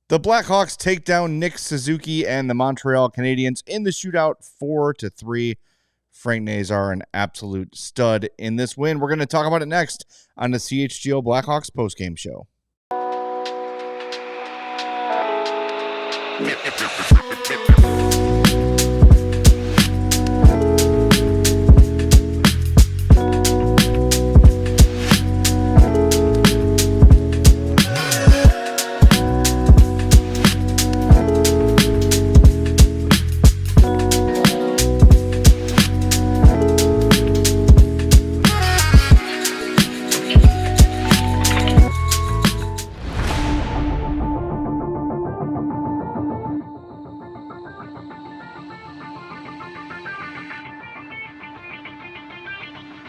The Blackhawks take down Nick Suzuki and the Montreal Canadiens in the shootout 4-3. Frank Nazar, an absolute stud in this win. We're going to talk about it next on the CHGO Blackhawks postgame show.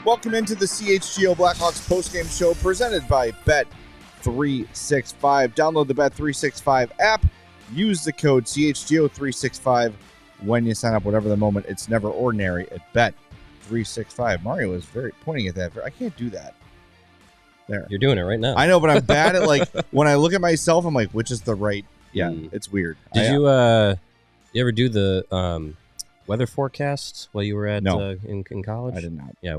Welcome into the CHGO Blackhawks postgame show presented by Bet365. Download the Bet365 app. Use the code CHGO365 when you sign up. Whatever the moment, it's never ordinary at Bet365. Mario is very pointing at that. I can't do that. There. You're doing it right now. I know, but I'm bad at, like, when I look at myself, I'm like, which is the right? Yeah, it's weird. Did you ever do the weather forecasts while you were at in college? I did not. Yeah,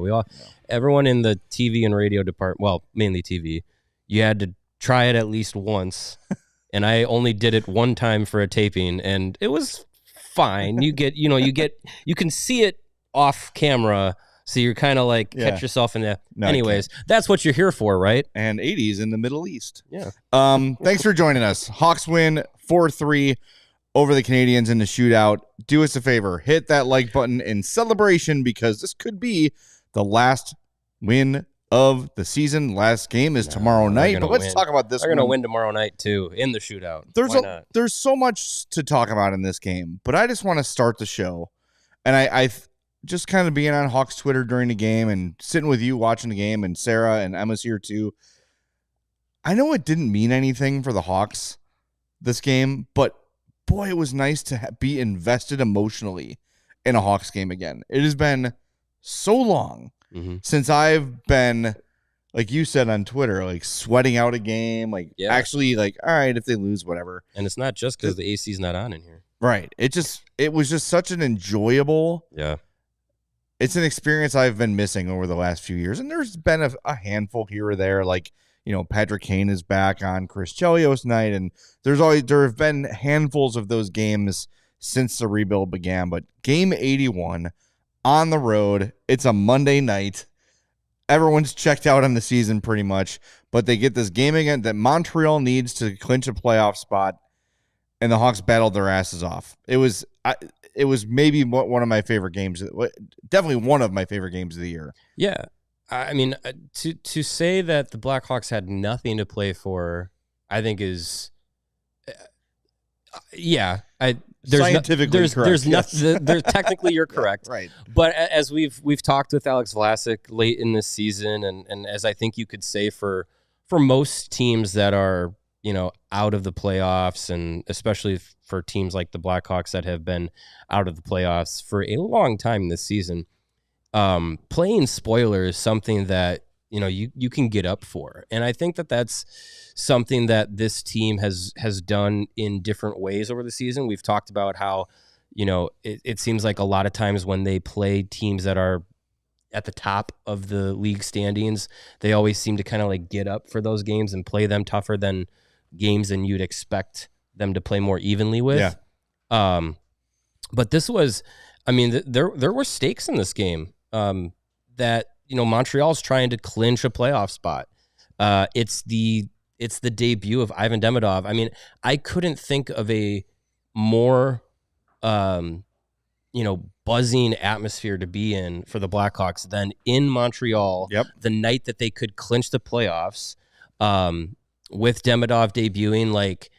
everyone in the TV and radio department, well, mainly TV, you had to try it at least once, and I only did it one time for a taping, and it was fine. You can see it off camera, so you're kind of like catch yourself in the. No, anyways, that's what you're here for, right? And 80s in the Middle East. Yeah. Thanks for joining us. Hawks win 4-3. Over the Canadiens in the shootout. Do us a favor. Hit that like button in celebration because this could be the last win of the season. Last game is tomorrow night. But let's talk about this. They're going to win tomorrow night, too, in the shootout. There's so much to talk about in this game. But I just want to start the show. And I just kind of being on Hawks Twitter during the game and sitting with you watching the game. And Sarah and Emma's here, too. I know it didn't mean anything for the Hawks, this game. But boy, it was nice to be invested emotionally in a Hawks game again. It has been so long since I've been, like you said on Twitter, like sweating out a game, like actually like, all right, if they lose, whatever. And it's not just because the AC's not on in here. Right. It was just such an enjoyable. Yeah. It's an experience I've been missing over the last few years. And there's been a handful here or there, like, you know, Patrick Kane is back on Chris Chelios night, and there have been handfuls of those games since the rebuild began. But game 81 on the road, it's a Monday night. Everyone's checked out on the season pretty much, but they get this game again that Montreal needs to clinch a playoff spot, and the Hawks battled their asses off. It was maybe one of my favorite games, definitely one of my favorite games of the year. Yeah. I mean, to say that the Blackhawks had nothing to play for, I think is, scientifically correct. There's nothing. There's technically you're correct, right? But as we've talked with Alex Vlasic late in this season, and as I think you could say for most teams that are out of the playoffs, and especially for teams like the Blackhawks that have been out of the playoffs for a long time this season. Playing spoiler is something that you can get up for, and I think that that's something that this team has done in different ways over the season. We've talked about how it seems like a lot of times when they play teams that are at the top of the league standings, they always seem to kind of like get up for those games and play them tougher than games than you'd expect them to play more evenly with. Yeah. But this was, I mean, there were stakes in this game. That Montreal's trying to clinch a playoff spot. It's the debut of Ivan Demidov. I mean, I couldn't think of a more buzzing atmosphere to be in for the Blackhawks than in Montreal. Yep. The night that they could clinch the playoffs, with Demidov debuting, like,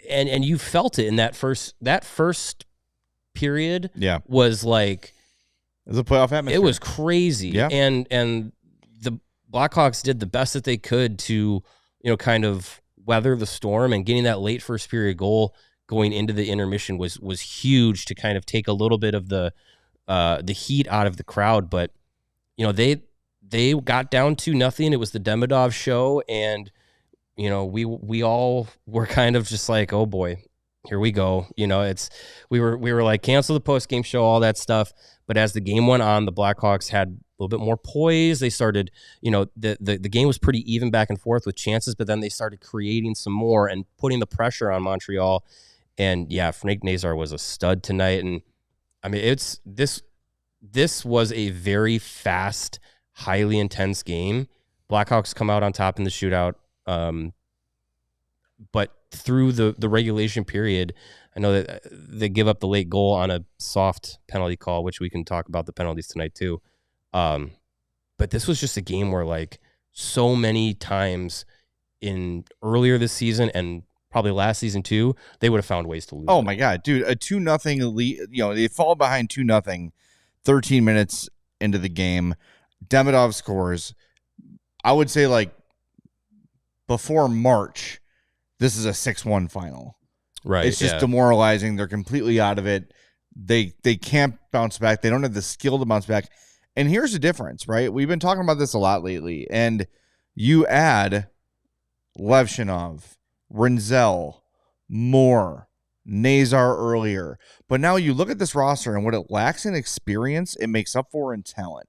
and you felt it in that first period. Yeah. Was like. It was a playoff atmosphere. It was crazy. Yeah. And the Blackhawks did the best that they could to, kind of weather the storm, and getting that late first period goal going into the intermission was huge to kind of take a little bit of the heat out of the crowd. But, they got down to nothing. It was the Demidov show, and, we all were kind of just like, oh boy, here we go. We were like, cancel the post-game show, all that stuff. But as the game went on, the Blackhawks had a little bit more poise. They started, the game was pretty even back and forth with chances, but then they started creating some more and putting the pressure on Montreal. And yeah, Frank Nazar was a stud tonight. And I mean, this was a very fast, highly intense game. Blackhawks come out on top in the shootout. But through the regulation period, I know that they give up the late goal on a soft penalty call, which we can talk about the penalties tonight too. But this was just a game where, like, so many times in earlier this season and probably last season too, they would have found ways to lose. Oh my God, dude, a 2-0 lead, they fall behind 2-0, 13 minutes into the game. Demidov scores. I would say, like, before March, this is a 6-1 final. Right. It's just demoralizing. They're completely out of it. They can't bounce back. They don't have the skill to bounce back. And here's the difference, right? We've been talking about this a lot lately. And you add Levshunov, Reichel, Moore, Nazar earlier. But now you look at this roster and what it lacks in experience, it makes up for in talent.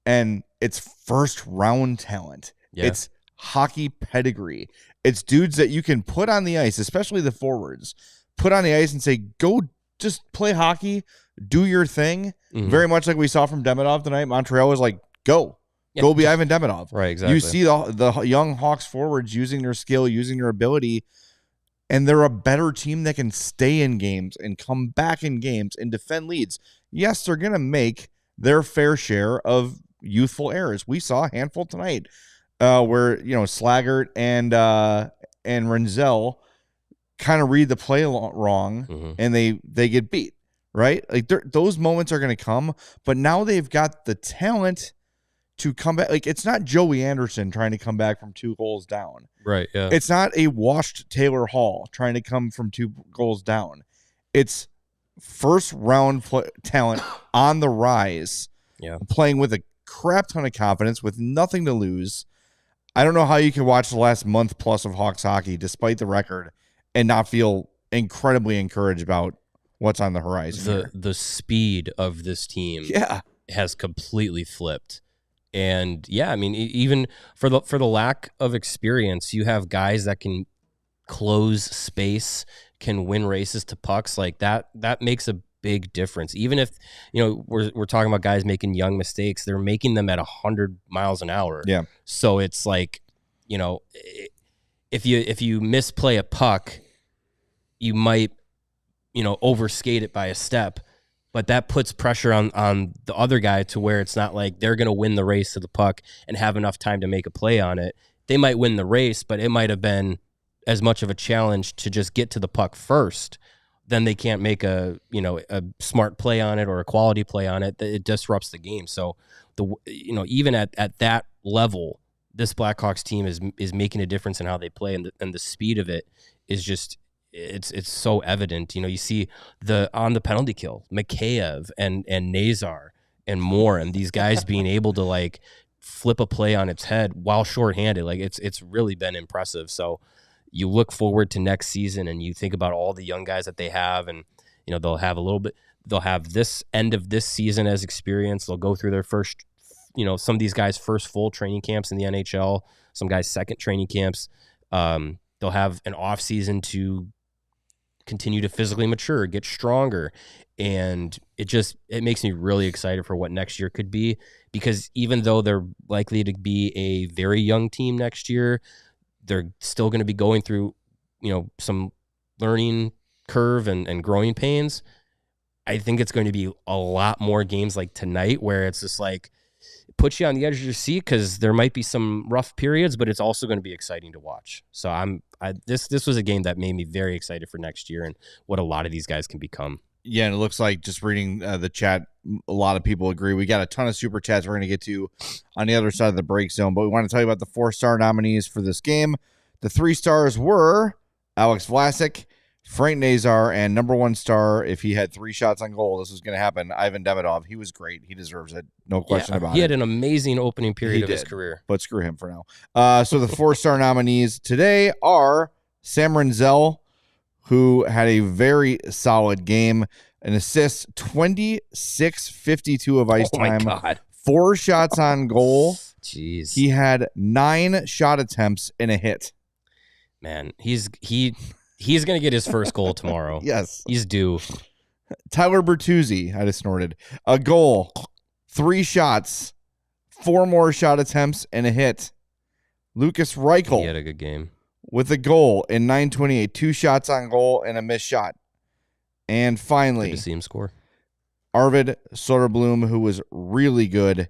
And it's first-round talent. Yeah. It's hockey pedigree. It's dudes that you can put on the ice, especially the forwards, put on the ice and say, go just play Hockey, do your thing. Mm-hmm. Very much like we saw from Demidov tonight. Montreal was like, go be Ivan Demidov. Right, exactly. You see the young Hawks forwards using their skill, using their ability, and they're a better team that can stay in games and come back in games and defend leads. Yes, they're going to make their fair share of youthful errors. We saw a handful tonight where, Slaggert and Reichel kind of read the play wrong, mm-hmm. and they get beat, right? Like those moments are going to come, but now they've got the talent to come back. Like, it's not Joey Anderson trying to come back from 2 goals down. Right, yeah. It's not a washed Taylor Hall trying to come from 2 goals down. It's first round talent on the rise, playing with a crap ton of confidence with nothing to lose. I don't know how you can watch the last month plus of Hawks hockey, despite the record, and not feel incredibly encouraged about what's on the horizon. The speed of this team has completely flipped. And I mean, even for the lack of experience, you have guys that can close space, can win races to pucks. Like that makes a big difference. Even if, we're talking about guys making young mistakes, they're making them at 100 miles an hour. Yeah. So it's like, if you misplay a puck, you might, overskate it by a step, but that puts pressure on the other guy to where it's not like they're going to win the race to the puck and have enough time to make a play on it. They might win the race, but it might have been as much of a challenge to just get to the puck first. Then they can't make a smart play on it or a quality play on it. It disrupts the game. So even at that level, this Blackhawks team is making a difference in how they play, and the speed of it is just it's so evident. You see on the penalty kill, Mikheyev and Nazar and Moore, and these guys being able to like flip a play on its head while shorthanded. Like it's really been impressive. So you look forward to next season and you think about all the young guys that they have, and they'll have this end of this season as experience. They'll go through their first, some of these guys' first full training camps in the NHL, some guys' second training camps. They'll have an off season to continue to physically mature, get stronger. And it makes me really excited for what next year could be, because even though they're likely to be a very young team next year, they're still going to be going through, some learning curve and growing pains. I think it's going to be a lot more games like tonight where it's just like, it puts you on the edge of your seat because there might be some rough periods, but it's also going to be exciting to watch. So this was a game that made me very excited for next year and what a lot of these guys can become. Yeah, and it looks like, just reading the chat, a lot of people agree. We got a ton of super chats we're going to get to on the other side of the break zone, but we want to tell you about the 4-star nominees for this game. The 3 stars were Alex Vlasic, Frank Nazar, and number one star, if he had 3 shots on goal, this was going to happen. Ivan Demidov. He was great. He deserves it. No question about it. He had an amazing opening period of his career. But screw him for now. So the 4-star nominees today are Sam Renzel, who had a very solid game. An assist, 26:52 of ice time. Oh, my God. 4 shots on goal. Jeez. He had 9 shot attempts and a hit. Man, he's going to get his first goal tomorrow. Yes. He's due. Tyler Bertuzzi, I just snorted. A goal, 3 shots, 4 more shot attempts, and a hit. Lucas Reichel. He had a good game. With a goal in 9:28. 2 shots on goal and a missed shot. And finally, good to see him score. Arvid Söderblom, who was really good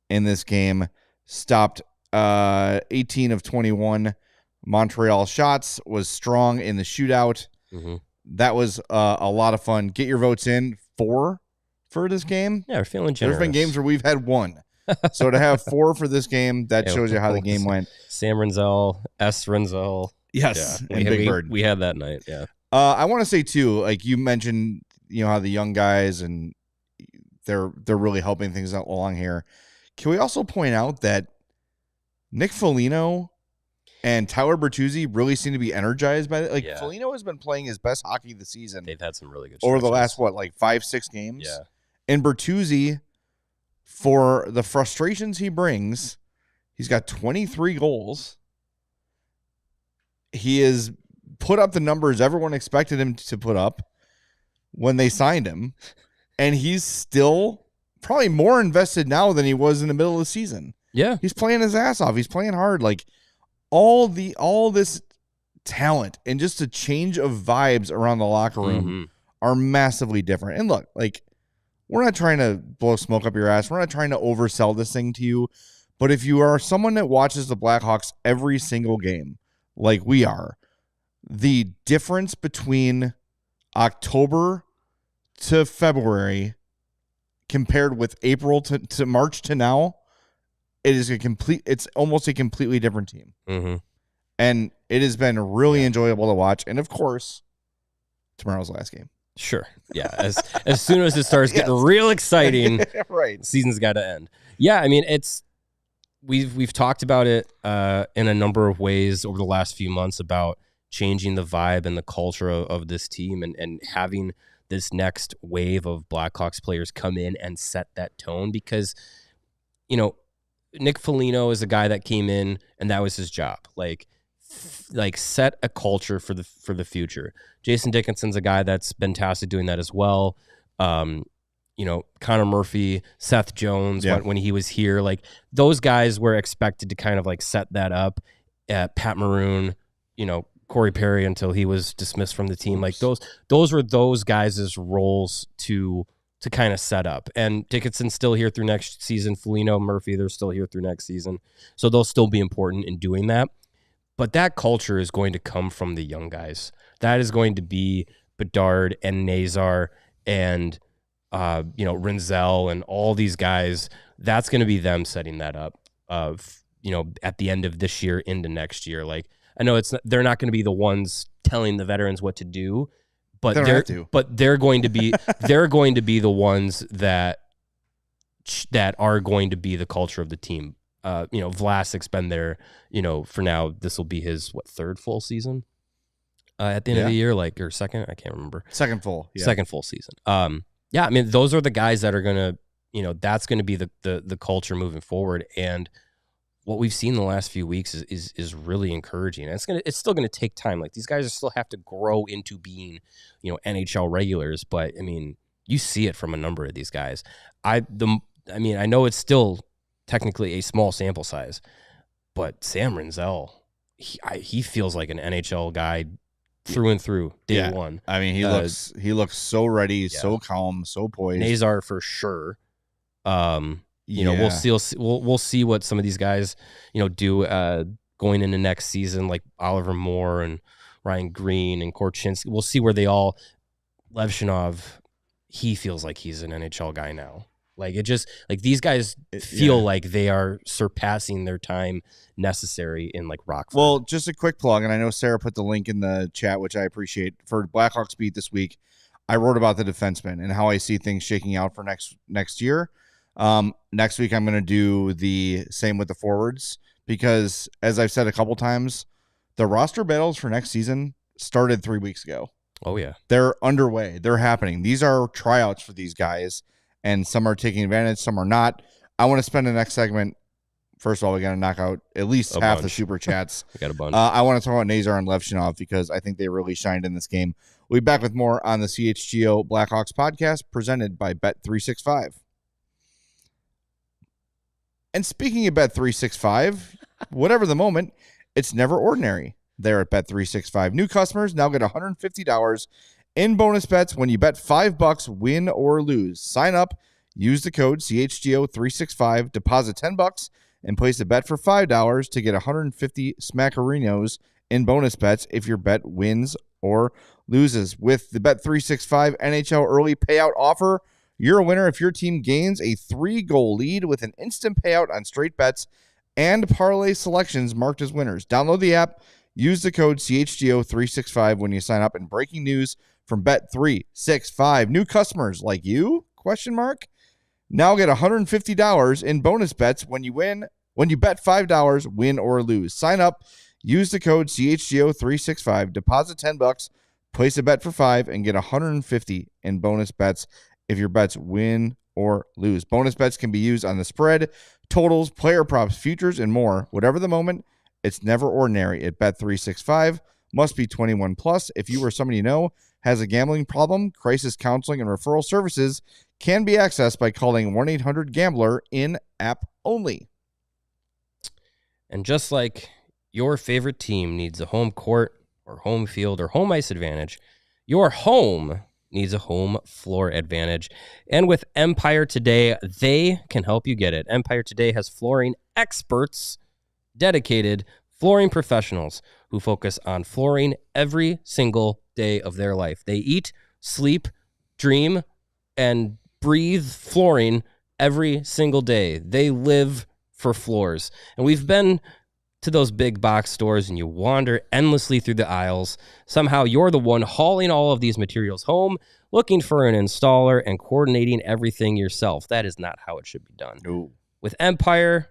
in this game, stopped 18 of 21 Montreal shots, was strong in the shootout. Mm-hmm. That was a lot of fun. Get your votes in for this game. Yeah, we're feeling generous. There's been games where we've had 1. So to have 4 for this game, that shows you how the game went. Sam Renzel, S. Renzel. Yes, yeah, and Big Bird. We had that night, yeah. I want to say, too, like you mentioned, how the young guys and they're really helping things out along here. Can we also point out that Nick Foligno and Tyler Bertuzzi really seem to be energized by it? Foligno has been playing his best hockey this season. They've had some really good over the stretches. last 5-6 games. Yeah. And Bertuzzi, for the frustrations he brings, he's got 23 goals. He has put up the numbers everyone expected him to put up when they signed him, and he's still probably more invested now than he was in the middle of the season. Yeah. He's playing his ass off. He's playing hard. Like all this talent and just a change of vibes around the locker room are massively different. And look, like we're not trying to blow smoke up your ass. We're not trying to oversell this thing to you. But if you are someone that watches the Blackhawks every single game, like we are, the difference between October to February compared with April to March to now, it's almost a completely different team. Mm-hmm. And it has been really enjoyable to watch. And of course, tomorrow's last game. Sure. Yeah. As soon as it starts getting real exciting, right, the season's got to end. Yeah. I mean, we've talked about it in a number of ways over the last few months about changing the vibe and the culture of this team and having this next wave of Blackhawks players come in and set that tone because, Nick Foligno is a guy that came in and that was his job. Like set a culture for the future. Jason Dickinson's a guy that's been tasked with doing that as well. Connor Murphy, Seth Jones, when he was here, like those guys were expected to kind of like set that up. Pat Maroon, Corey Perry until he was dismissed from the team. Like those were those guys' roles to kind of set up. And Dickinson's still here through next season. Foligno, Murphy, they're still here through next season. So they'll still be important in doing that. But that culture is going to come from the young guys. That is going to be Bedard and Nazar and Renzel and all these guys. That's going to be them setting that up at the end of this year into next year. Like I know they're not going to be the ones telling the veterans what to do, but they're going to be the ones that are going to be the culture of the team. Vlasic's been there, for now. This will be his third full season at the end of the year, or second, I can't remember. Second full season. I mean, those are the guys that are gonna, that's gonna be the culture moving forward. And what we've seen the last few weeks is really encouraging. And it's still gonna take time. Like these guys still have to grow into being, NHL regulars. But I mean, you see it from a number of these guys. I know it's still technically a small sample size, but Sam Renzel, he feels like an NHL guy through and through day one. I mean, he looks so ready, so calm, so poised. Nazar for sure. We'll see what some of these guys, do going into next season, like Oliver Moore and Ryan Greene and Korchinski. We'll see where they all. Levshunov, he feels like he's an NHL guy now. Like it just like these guys feel like they are surpassing their time necessary in like Rockford. Well, just a quick plug, and I know Sarah put the link in the chat, which I appreciate. For Blackhawks Beat this week, I wrote about the defensemen and how I see things shaking out for next year. Next week, I'm going to do the same with the forwards because, as I've said a couple times, the roster battles for next season started 3 weeks ago. Oh, yeah. They're underway. They're happening. These are tryouts for these guys, and some are taking advantage, some are not. I want to spend the next segment. First of all, we got to knock out at least half the super chats. We got a bunch. I want to talk about Nazar and Levshunov because I think they really shined in this game. We'll be back with more on the CHGO Blackhawks podcast presented by Bet365. And speaking of Bet365, whatever the moment, it's never ordinary there at Bet365. New customers now get $150 in bonus bets when you bet $5, win or lose. Sign up, use the code CHGO365, deposit $10, and place a bet for $5 to get 150 Smackerinos in bonus bets if your bet wins or loses. With the Bet365 NHL early payout offer, you're a winner if your team gains a 3-goal lead with an instant payout on straight bets and parlay selections marked as winners. Download the app, use the code CHGO365 when you sign up. And breaking news from Bet365. New customers like you, ? Now get $150 in bonus bets when you bet $5, win or lose. Sign up, use the code CHGO365, deposit $10, place a bet for $5, and get $150 in bonus bets if your bets win or lose. Bonus bets can be used on the spread, totals, player props, futures, and more. Whatever the moment, it's never ordinary at Bet365. Must be 21 plus. If you or somebody you know has a gambling problem, crisis counseling and referral services can be accessed by calling 1-800-GAMBLER in app only. And just like your favorite team needs a home court or home field or home ice advantage, your home needs a home floor advantage. And with Empire Today, they can help you get it. Empire Today has flooring experts, dedicated flooring professionals who focus on flooring every single day of their life. They eat, sleep, dream, and breathe flooring every single day. They live for floors. And we've been to those big box stores and you wander endlessly through the aisles. Somehow you're the one hauling all of these materials home, looking for an installer and coordinating everything yourself. That is not how it should be done. No. With Empire,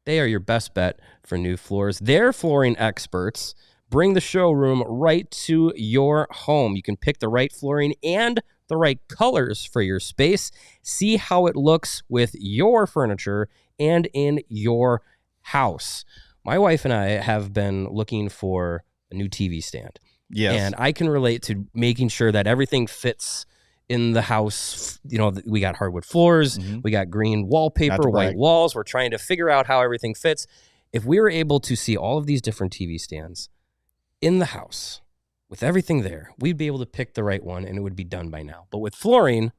they are your best bet for new floors. Their flooring experts bring the showroom right to your home. You can pick the right flooring and the right colors for your space. See how it looks with your furniture and in your house. My wife and I have been looking for a new TV stand. Yes. And I can relate to making sure that everything fits in the house. You know, we got hardwood floors, we got green wallpaper, white walls. We're trying to figure out how everything fits. If we were able to see all of these different TV stands in the house with everything there, we'd be able to pick the right one and it would be done by now. But with flooring,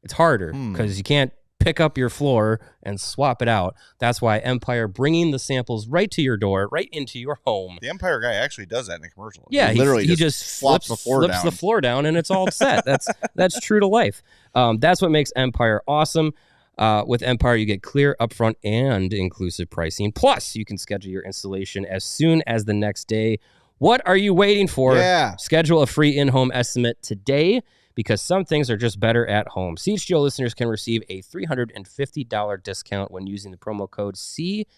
it's harder because you can't pick up your floor and swap it out. That's why Empire bringing the samples right to your door, right into your home. The Empire guy actually does that in a commercial. Yeah, he just flips the floor down and it's all set. That's true to life. That's what makes Empire awesome. With Empire, you get clear, upfront, and inclusive pricing. Plus, you can schedule your installation as soon as the next day. What are you waiting for? Yeah. Schedule a free in-home estimate today, because some things are just better at home. CHGO listeners can receive a $350 discount when using the promo code CHGO.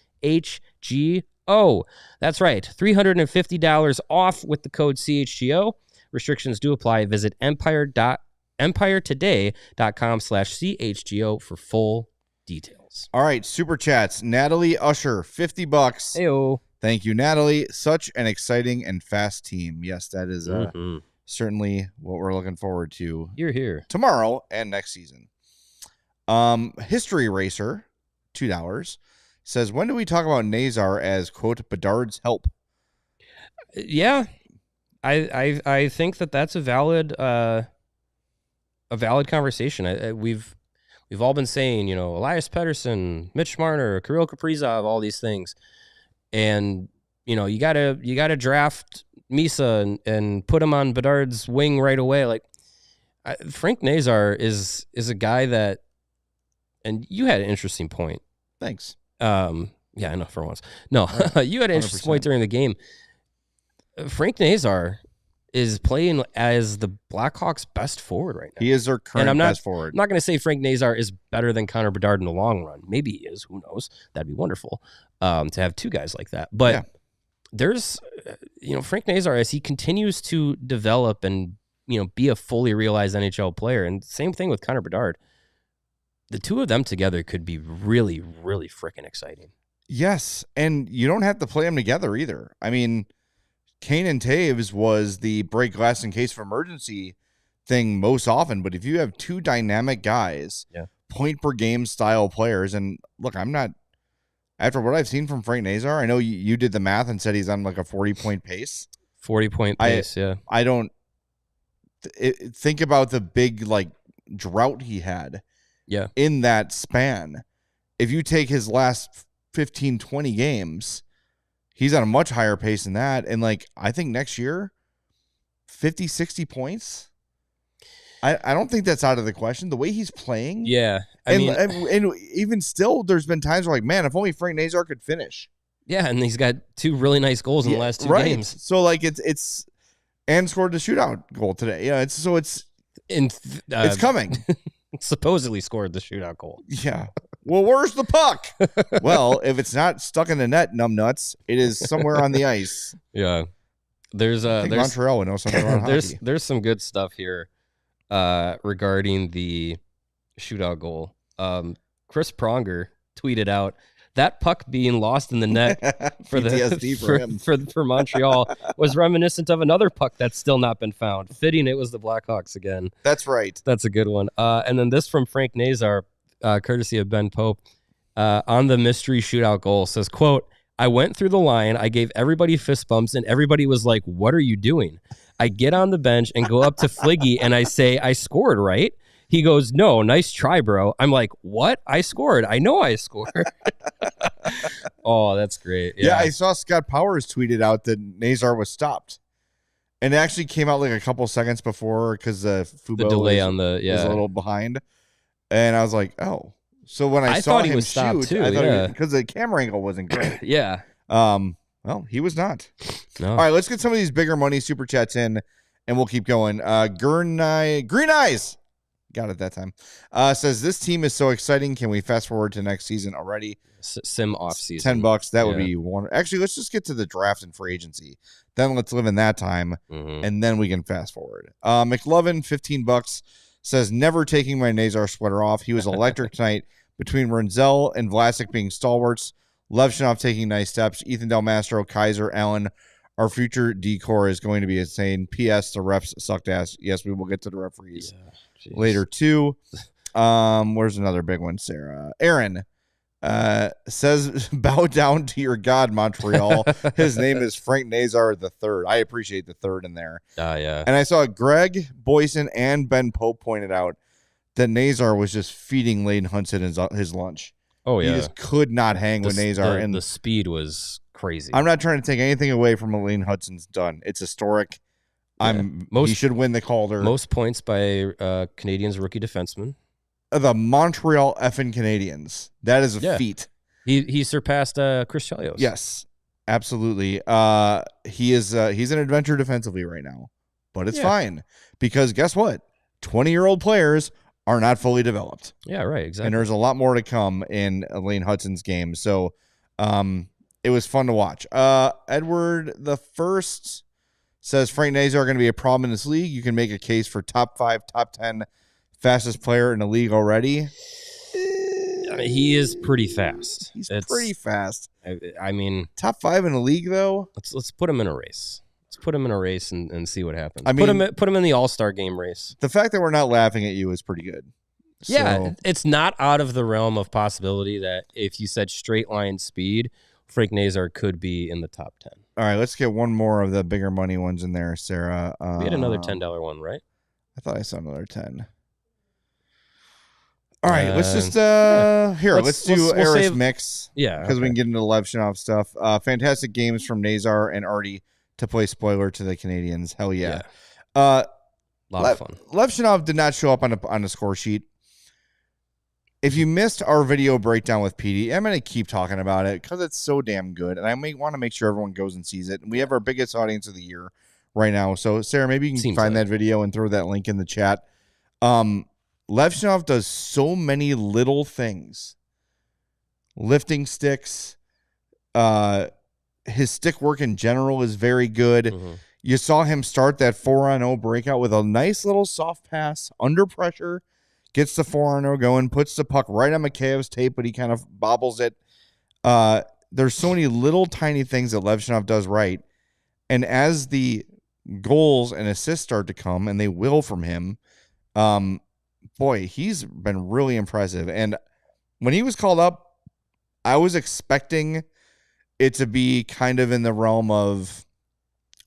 That's right, $350 off with the code CHGO. Restrictions do apply. Visit empiretoday.com/CHGO for full details. All right, super chats. Natalie Usher, $50. Heyo. Thank you, Natalie. Such an exciting and fast team. Yes, that is certainly what we're looking forward to. You're here tomorrow and next season. History Racer, $2, says, when do we talk about Nazar as, quote, Bedard's help? Yeah, I think that's a valid conversation. We've all been saying, you know, Elias Pettersson, Mitch Marner, Kirill Kaprizov, all these things. And, you know, you gotta draft Misa and put him on Bedard's wing right away. Like, Frank Nazar is a guy that and you had an interesting point. Thanks. Yeah, I know for once. No, you had an interesting point during the game. Frank Nazar is playing as the Blackhawks' best forward right now. He is their current best forward. I'm not going to say Frank Nazar is better than Connor Bedard in the long run. Maybe he is. Who knows? That'd be wonderful to have two guys like that. But there's, Frank Nazar, as he continues to develop and, be a fully realized NHL player, and same thing with Connor Bedard, the two of them together could be really, really freaking exciting. Yes, and you don't have to play them together either. I mean, Kane and Taves was the break glass in case of emergency thing most often, but if you have two dynamic guys, point per game style players, and look, I'm not, after what I've seen from Frank Nazar, I know you did the math and said he's on like a 40-point pace. 40-point pace, I don't think about the big like drought he had in that span. If you take his last 15, 20 games, he's on a much higher pace than that. And like, I think next year, 50, 60 points. I don't think that's out of the question. The way he's playing. Yeah. And even still, there's been times where like, man, if only Frank Nazar could finish. Yeah. And he's got two really nice goals in the last two games. So like it's and scored the shootout goal today. Yeah. It's coming. Supposedly scored the shootout goal. Yeah. Well, where's the puck? Well, if it's not stuck in the net, numbnuts, it is somewhere on the ice. Yeah. There's Montreal would know something about hockey. There's some good stuff here regarding the shootout goal. Chris Pronger tweeted out that puck being lost in the net for Montreal was reminiscent of another puck that's still not been found. Fitting it was the Blackhawks again. That's right. That's a good one. And then this from Frank Nazar, courtesy of Ben Pope, on the mystery shootout goal, says, quote, I went through the line, I gave everybody fist bumps, and everybody was like, what are you doing? I get on the bench and go up to Fliggy, and I say, I scored, right? He goes, no, nice try, bro. I'm like, what? I scored. I know I scored. Oh, that's great. Yeah, I saw Scott Powers tweeted out that Nazar was stopped. And it actually came out like a couple seconds before because Fubo the delay was a little behind. And I was like, oh. So when I saw him shoot, too, I thought because the camera angle wasn't great. Yeah. Well, he was not. No. All right, let's get some of these bigger money super chats in, and we'll keep going. Green Eyes. Got it that time. Says, this team is so exciting. Can we fast forward to next season already? Sim off season. $10. That would be one. Actually, let's just get to the draft and free agency. Then let's live in that time, and then we can fast forward. McLovin, $15, says, never taking my Nazar sweater off. He was electric tonight between Renzel and Vlasic being stalwarts. Levshunov taking nice steps. Ethan Del Mastro, Kaiser, Allen. Our future decor is going to be insane. P.S. The refs sucked ass. Yes, we will get to the referees later too. Where's another big one, Sarah? Aaron says, bow down to your god, Montreal. His name is Frank Nazar the third. I appreciate the third in there. Yeah. And I saw Greg Boyson and Ben Pope pointed out that Nazar was just feeding Lane Hudson his lunch. Oh, yeah. He just could not hang with Nazar. And the speed was crazy. I'm not trying to take anything away from what Lane Hudson's done. It's historic. He should win the Calder. Most points by Canadiens rookie defenseman. The Montreal effing Canadiens. That is a feat. He surpassed Chris Chelios. Yes, absolutely. He's an adventure defensively right now, but it's fine because guess what? 20-year-old players are not fully developed. Yeah, right, exactly. And there's a lot more to come in Lane Hudson's game. So it was fun to watch. Edward the First says Frank Nazar are going to be a problem in this league. You can make a case for top 5, top 10 fastest player in the league already. I mean, he is pretty fast. He's pretty fast. I mean, top 5 in the league though. Let's put him in a race. Put him in a race and see what happens. I mean, put him in the All-Star game race. The fact that we're not laughing at you is pretty good. Yeah, it's not out of the realm of possibility that if you said straight line speed, Frank Nazar could be in the top 10. All right, let's get one more of the bigger money ones in there, Sarah. We had another $10 one, right? I thought I saw another 10. All right, let's just let's do Eris Mix. Yeah, because we can get into the Levshunov stuff. Fantastic games from Nazar and Artie to play spoiler to the Canadiens. Hell yeah. Lot of fun. Levshunov did not show up on the score sheet. if you missed our video breakdown with PD, I'm going to keep talking about it because it's so damn good. And I may want to make sure everyone goes and sees it. And we have our biggest audience of the year right now. So, Sarah, maybe you can find that video and throw that link in the chat. Levshunov does so many little things. Lifting sticks. His stick work in general is very good. Mm-hmm. You saw him start that 4-on-0 breakout with a nice little soft pass under pressure. Gets the 4-on-0 going, puts the puck right on Mikheyev's tape, but he kind of bobbles it. There's so many little tiny things that Levshunov does right. And as the goals and assists start to come, and they will from him, boy, he's been really impressive. And when he was called up, I was expecting it to be kind of in the realm of,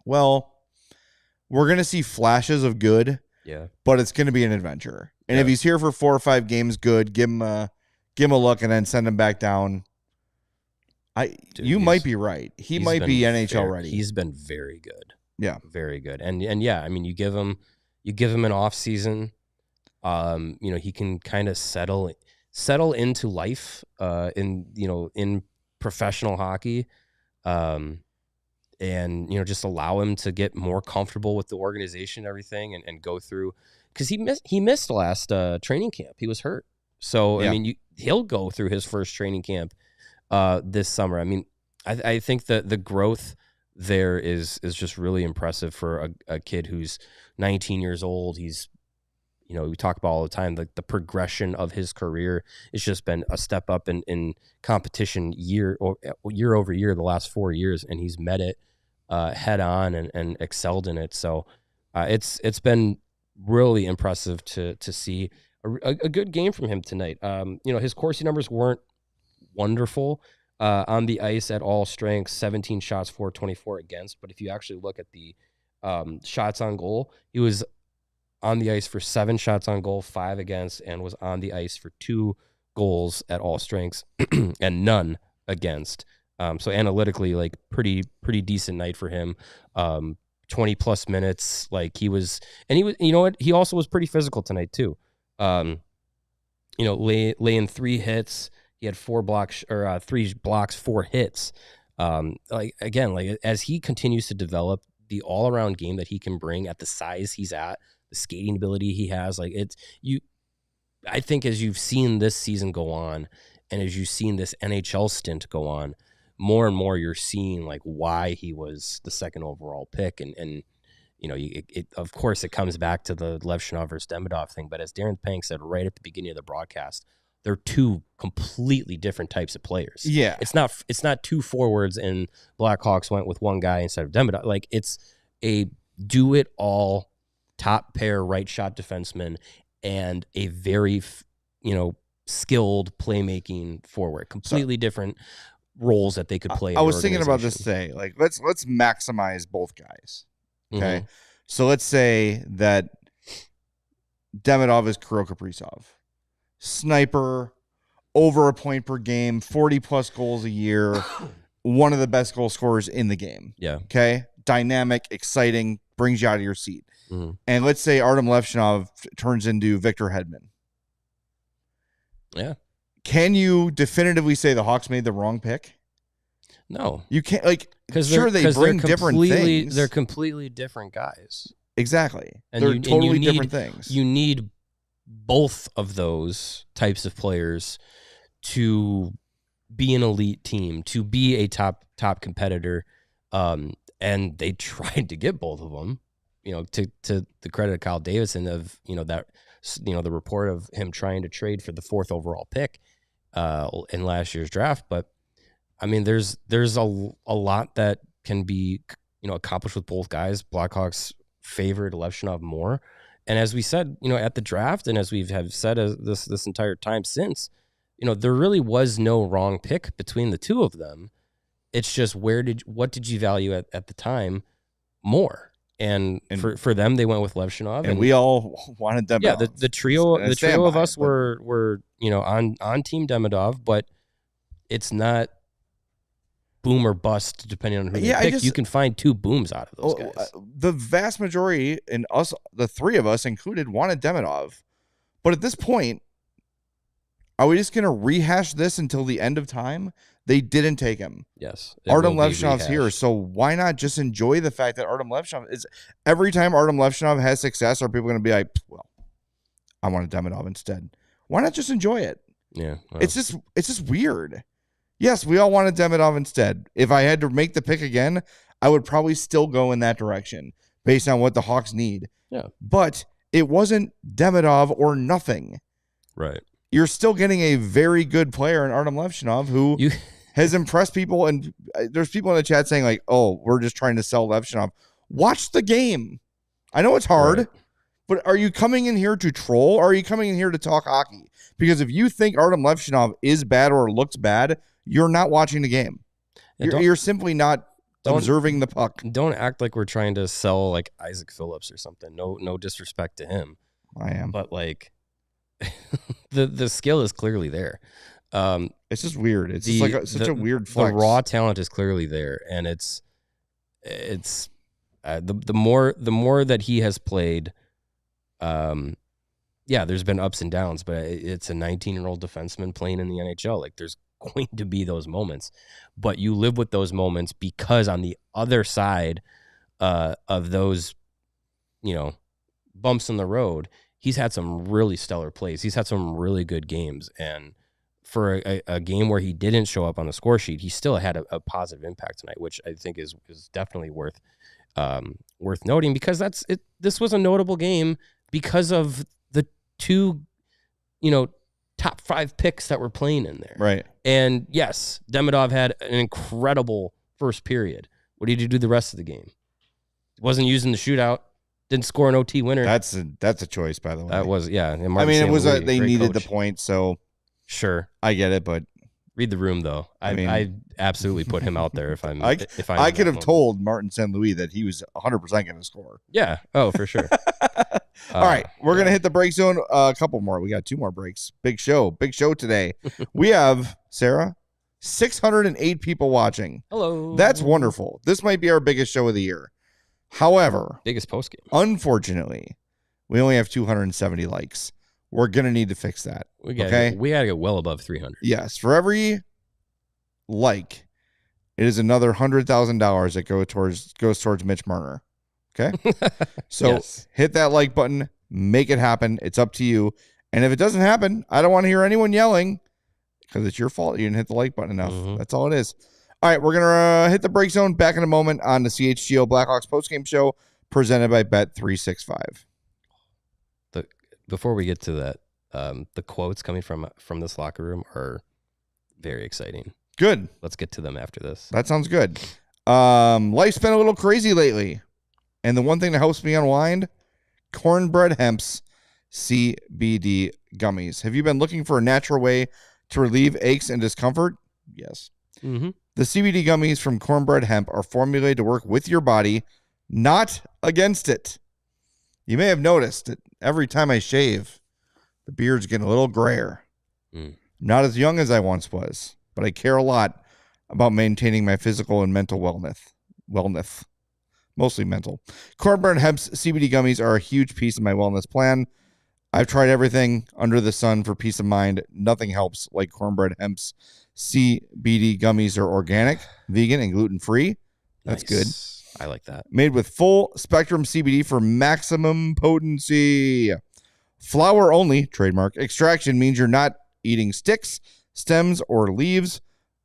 well, we're going to see flashes of good, but it's going to be an adventure. And if he's here for 4 or 5 games, good, give him a look and then send him back down. You might be right. He might be NHL ready. He's been very good. Yeah. Very good. And yeah, I mean, you give him an off season, he can kind of settle into life in professional hockey, and just allow him to get more comfortable with the organization and everything, and go through, because he missed last training camp. He was hurt, so I mean he'll go through his first training camp this summer. I mean, I think that the growth there is just really impressive for a kid who's 19 years old. He's, we talk about all the time, the progression of his career. It's just been a step up in competition year over year the last 4 years, and he's met it head on and excelled in it. So it's been really impressive to see a good game from him tonight. His Corsi numbers weren't wonderful on the ice at all strengths, 17 shots, 424 against. But if you actually look at the shots on goal, he was on the ice for 7 shots on goal, 5 against, and was on the ice for 2 goals at all strengths and none against. So analytically, like pretty decent night for him. 20 plus minutes, like he was, and he was, he also was pretty physical tonight too. Laying 3 hits. He had 4 blocks or 3 blocks, 4 hits. As he continues to develop the all around game that he can bring at the size he's at, the skating ability he has, I think as you've seen this season go on, and as you've seen this NHL stint go on, more and more you're seeing like why he was the 2nd overall pick, and of course it comes back to the Levshunov versus Demidov thing. But as Darren Pank said right at the beginning of the broadcast, they're 2 completely different types of players. Yeah, it's not 2 forwards and Blackhawks went with 1 guy instead of Demidov. Like, it's a do it all top pair right shot defenseman and a very skilled playmaking forward. Completely different roles that they could play. I was thinking about this today. Like, let's maximize both guys. Okay, mm-hmm. So let's say that Demidov is Kirill Kaprizov, sniper, over a point per game, 40 plus goals a year, one of the best goal scorers in the game. Yeah. Okay, dynamic, exciting, brings you out of your seat. Mm-hmm. And let's say Artyom Levshunov turns into Victor Hedman. Yeah. Can you definitively say the Hawks made the wrong pick? No. You can't, because sure, they bring different things. They're completely different guys. Exactly. And they're totally different things. You need both of those types of players to be an elite team, to be a top competitor. And they tried to get both of them. To the credit of Kyle Davidson of, the report of him trying to trade for the 4th overall pick in last year's draft. But I mean, there's a lot that can be, accomplished with both guys. Blackhawks favored Levshunov more. And as we said, at the draft, and as we have said this entire time since, there really was no wrong pick between the 2 of them. It's just what did you value at the time more? And for them, they went with Levshunov, and we all wanted Demidov. Yeah, the trio of us were on Team Demidov, but it's not boom or bust depending on who you pick. You can find 2 booms out of those guys. The vast majority, and us, the 3 of us included, wanted Demidov, but at this point, Are we just going to rehash this until the end of time? They didn't take him. Yes. Artyom Levshunov's here, so why not just enjoy the fact that Artyom Levshunov is... Every time Artyom Levshunov has success, are people going to be like, well, I want a Demidov instead? Why not just enjoy it? Yeah. Well. It's just weird. Yes, we all want a Demidov instead. If I had to make the pick again, I would probably still go in that direction based on what the Hawks need. Yeah. But it wasn't Demidov or nothing. Right. You're still getting a very good player in Artyom Levshunov who has impressed people. And there's people in the chat saying like, oh, we're just trying to sell Levshunov. Watch the game. I know it's hard, right. But are you coming in here to troll or are you coming in here to talk hockey? Because if you think Artyom Levshunov is bad or looks bad, you're not watching the game. Yeah, you're simply not observing the puck. Don't act like we're trying to sell like Isaac Phillips or something. No disrespect to him. I am. But like the skill is clearly there. It's just weird. It's just like such a weird flex. The raw talent is clearly there, and it's the more that he has played. Yeah, there's been ups and downs, but it's a 19-year-old defenseman playing in the NHL. Like there's going to be those moments, but you live with those moments because on the other side of those, bumps in the road, he's had some really stellar plays. He's had some really good games, and for a game where he didn't show up on the score sheet, he still had a positive impact tonight, which I think is definitely worth noting because that's it. This was a notable game because of the two, top 5 picks that were playing in there. Right. And yes, Demidov had an incredible first period. What did he do the rest of the game? Wasn't using the shootout. Didn't score an OT winner. That's a choice, by the way. That was, yeah. I mean, it was they needed the point, so sure, I get it. But read the room, though. I absolutely put him out there if I'm. I could have told Martin St. Louis that he was 100% going to score. Yeah. Oh, for sure. All right, we're going to hit the break zone. A couple more. We got 2 more breaks. Big show today. We have, Sarah, 608 people watching. Hello. That's wonderful. This might be our biggest show of the year. However, biggest postgame. Unfortunately, we only have 270 likes. We're going to need to fix that. We got to get well above 300. Yes. For every like, it is another $100,000 that goes towards Mitch Marner. Okay. So yes. Hit that like button, make it happen. It's up to you. And if it doesn't happen, I don't want to hear anyone yelling because it's your fault. You didn't hit the like button enough. Mm-hmm. That's all it is. All right. We're going to hit the break zone back in a moment on the CHGO Blackhawks postgame show presented by Bet365. Before we get to that, the quotes coming from this locker room are very exciting. Good. Let's get to them after this. That sounds good. Life's been a little crazy lately. And the one thing that helps me unwind, Cornbread Hemp's CBD gummies. Have you been looking for a natural way to relieve aches and discomfort? Yes. Mm-hmm. The CBD gummies from Cornbread Hemp are formulated to work with your body, not against it. You may have noticed that every time I shave, the beard's getting a little grayer. Not as young as I once was, but I care a lot about maintaining my physical and mental wellness. Mostly mental. Cornbread Hemp's CBD gummies are a huge piece of my wellness plan. I've tried everything under the sun for peace of mind. Nothing helps like Cornbread Hemp's CBD gummies are organic, vegan, and gluten-free. That's good. I like that. Made with full spectrum CBD for maximum potency. Flower only, trademark, extraction means you're not eating sticks, stems, or leaves.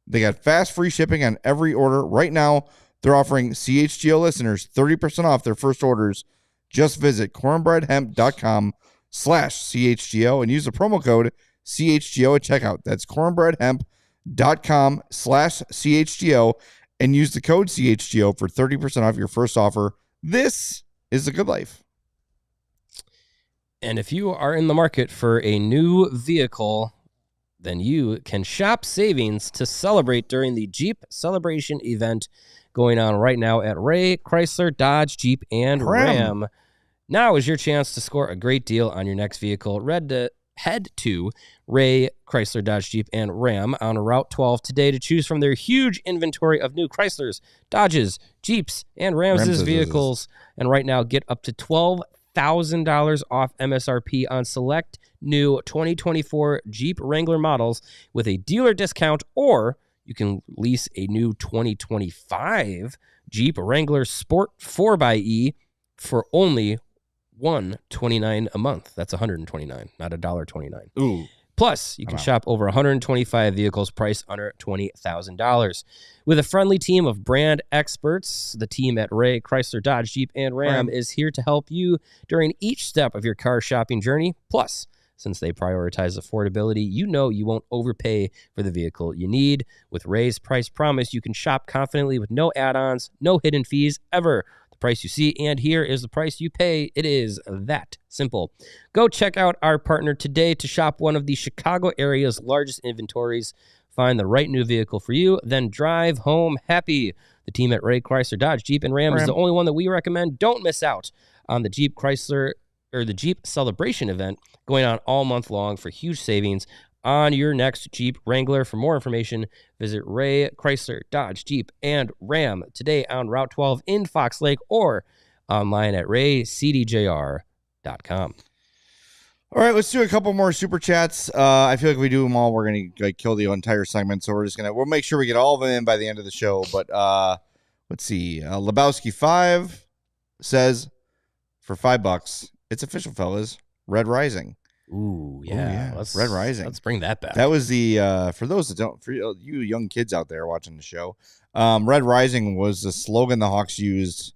They got fast free shipping on every order. Right now, they're offering CHGO listeners 30% off their first orders. Just visit cornbreadhemp.com/CHGO and use the promo code CHGO at checkout. That's cornbreadhemp.com/CHGO and use the code CHGO for 30% off your first offer. This is the good life. And if you are in the market for a new vehicle, then you can shop savings to celebrate during the Jeep Celebration event going on right now at Ray, Chrysler, Dodge, Jeep, and Ram. Now is your chance to score a great deal on your next vehicle. Head to Ray, Chrysler, Dodge, Jeep, and Ram on Route 12 today to choose from their huge inventory of new Chryslers, Dodges, Jeeps, and Rams' vehicles. And right now, get up to $1,000 off MSRP on select new 2024 Jeep Wrangler models with a dealer discount, or you can lease a new 2025 Jeep Wrangler Sport 4xe for only $129 a month. That's $129, not $1.29. Ooh. Plus, you can shop over 125 vehicles priced under $20,000. With a friendly team of brand experts, the team at Ray Chrysler Dodge Jeep and Ram is here to help you during each step of your car shopping journey. Plus, since they prioritize affordability, you know you won't overpay for the vehicle you need. With Ray's price promise, you can shop confidently with no add-ons, no hidden fees ever. The price you see and hear is the price you pay. It is that simple. Go check out our partner today to shop one of the Chicago area's largest inventories. Find the right new vehicle for you, then drive home happy. The team at Ray Chrysler Dodge Jeep and Ram is the only one that we recommend. Don't miss out on the Jeep Celebration event going on all month long for huge savings on your next Jeep Wrangler. For more information, visit Ray Chrysler Dodge Jeep and Ram today on Route 12 in Fox Lake or online at raycdjr.com. All right, let's do a couple more super chats. I feel like if we do them all, we're going to kill the entire segment. So we'll make sure we get all of them in by the end of the show. But let's see. Lebowski 5 says, for $5, it's official, fellas. Red Rising. Ooh, yeah. Red Rising. Let's bring that back. That was the, for those that don't, for you young kids out there watching the show, Red Rising was the slogan the Hawks used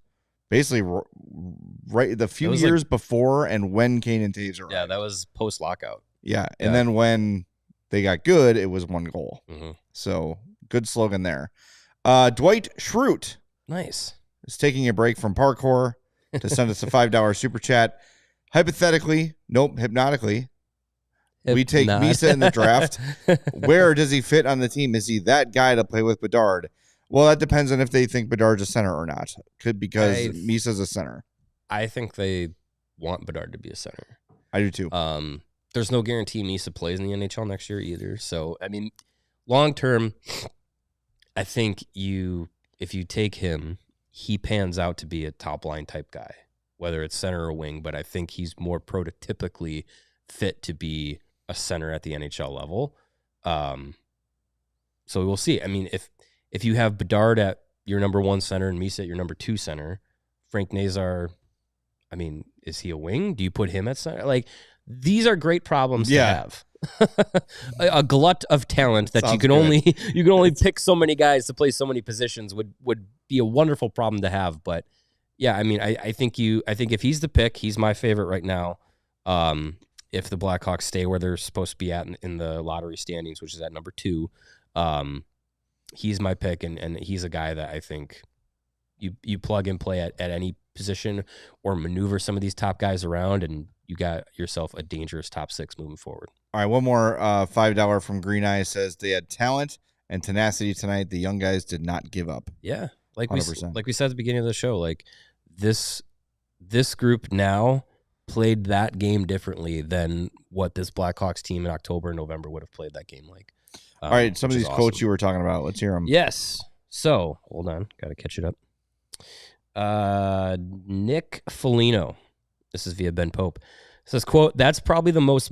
basically right the few years before and when Kane and Taves arrived. Yeah, that was post-lockout. Yeah, and then when they got good, it was one goal. Mm-hmm. So, good slogan there. Dwight Schrute. Nice. Is taking a break from parkour to send us a $5 super chat. Hypothetically, hypnotically, we take Misa in the draft. Where does he fit on the team? Is he that guy to play with Bedard? Well, that depends on if they think Bedard's a center or not. Because Misa's a center. I think they want Bedard to be a center. I do too. There's no guarantee Misa plays in the NHL next year either. So, I mean, long term, I think if you take him, he pans out to be a top line type guy, whether it's center or wing. But I think he's more prototypically fit to be a center at the NHL level. So we'll see. I mean, if you have Bedard at your number one center and Misa at your number two center, Frank Nazar, I mean, is he a wing? Do you put him at center? Like, these are great problems to have. a glut of talent that you can only pick so many guys to play so many positions would be a wonderful problem to have. But yeah, I mean, I think if he's the pick, he's my favorite right now. If the Blackhawks stay where they're supposed to be at in the lottery standings, which is at number 2, he's my pick, and he's a guy that I think you plug and play at any position or maneuver some of these top guys around, and you got yourself a dangerous top 6 moving forward. All right, one more $5 from Green Eye says they had talent and tenacity tonight. The young guys did not give up. Yeah, like we said at the beginning of the show, like this group now played that game differently than what this Blackhawks team in October and November would have played that game like. All right, some of these quotes you were talking about, let's hear them. Yes. So, hold on. Got to catch it up. Nick Foligno, this is via Ben Pope, says, quote, "That's probably the most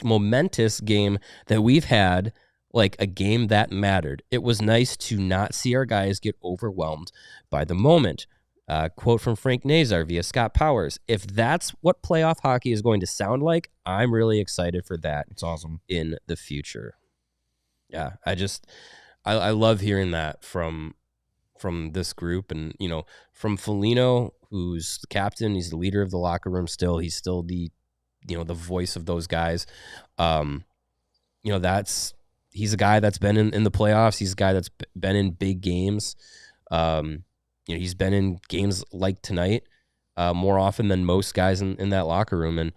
momentous game that we've had, like a game that mattered. It was nice to not see our guys get overwhelmed by the moment." Quote from Frank Nazar via Scott Powers, "If that's what playoff hockey is going to sound like, I'm really excited for that. It's awesome in the future." Yeah, I love hearing that from this group, and from Foligno, who's the captain. He's the leader of the locker room still. He's still the voice of those guys. He's a guy that's been in the playoffs. He's a guy that's been in big games. He's been in games like tonight more often than most guys in that locker room. And,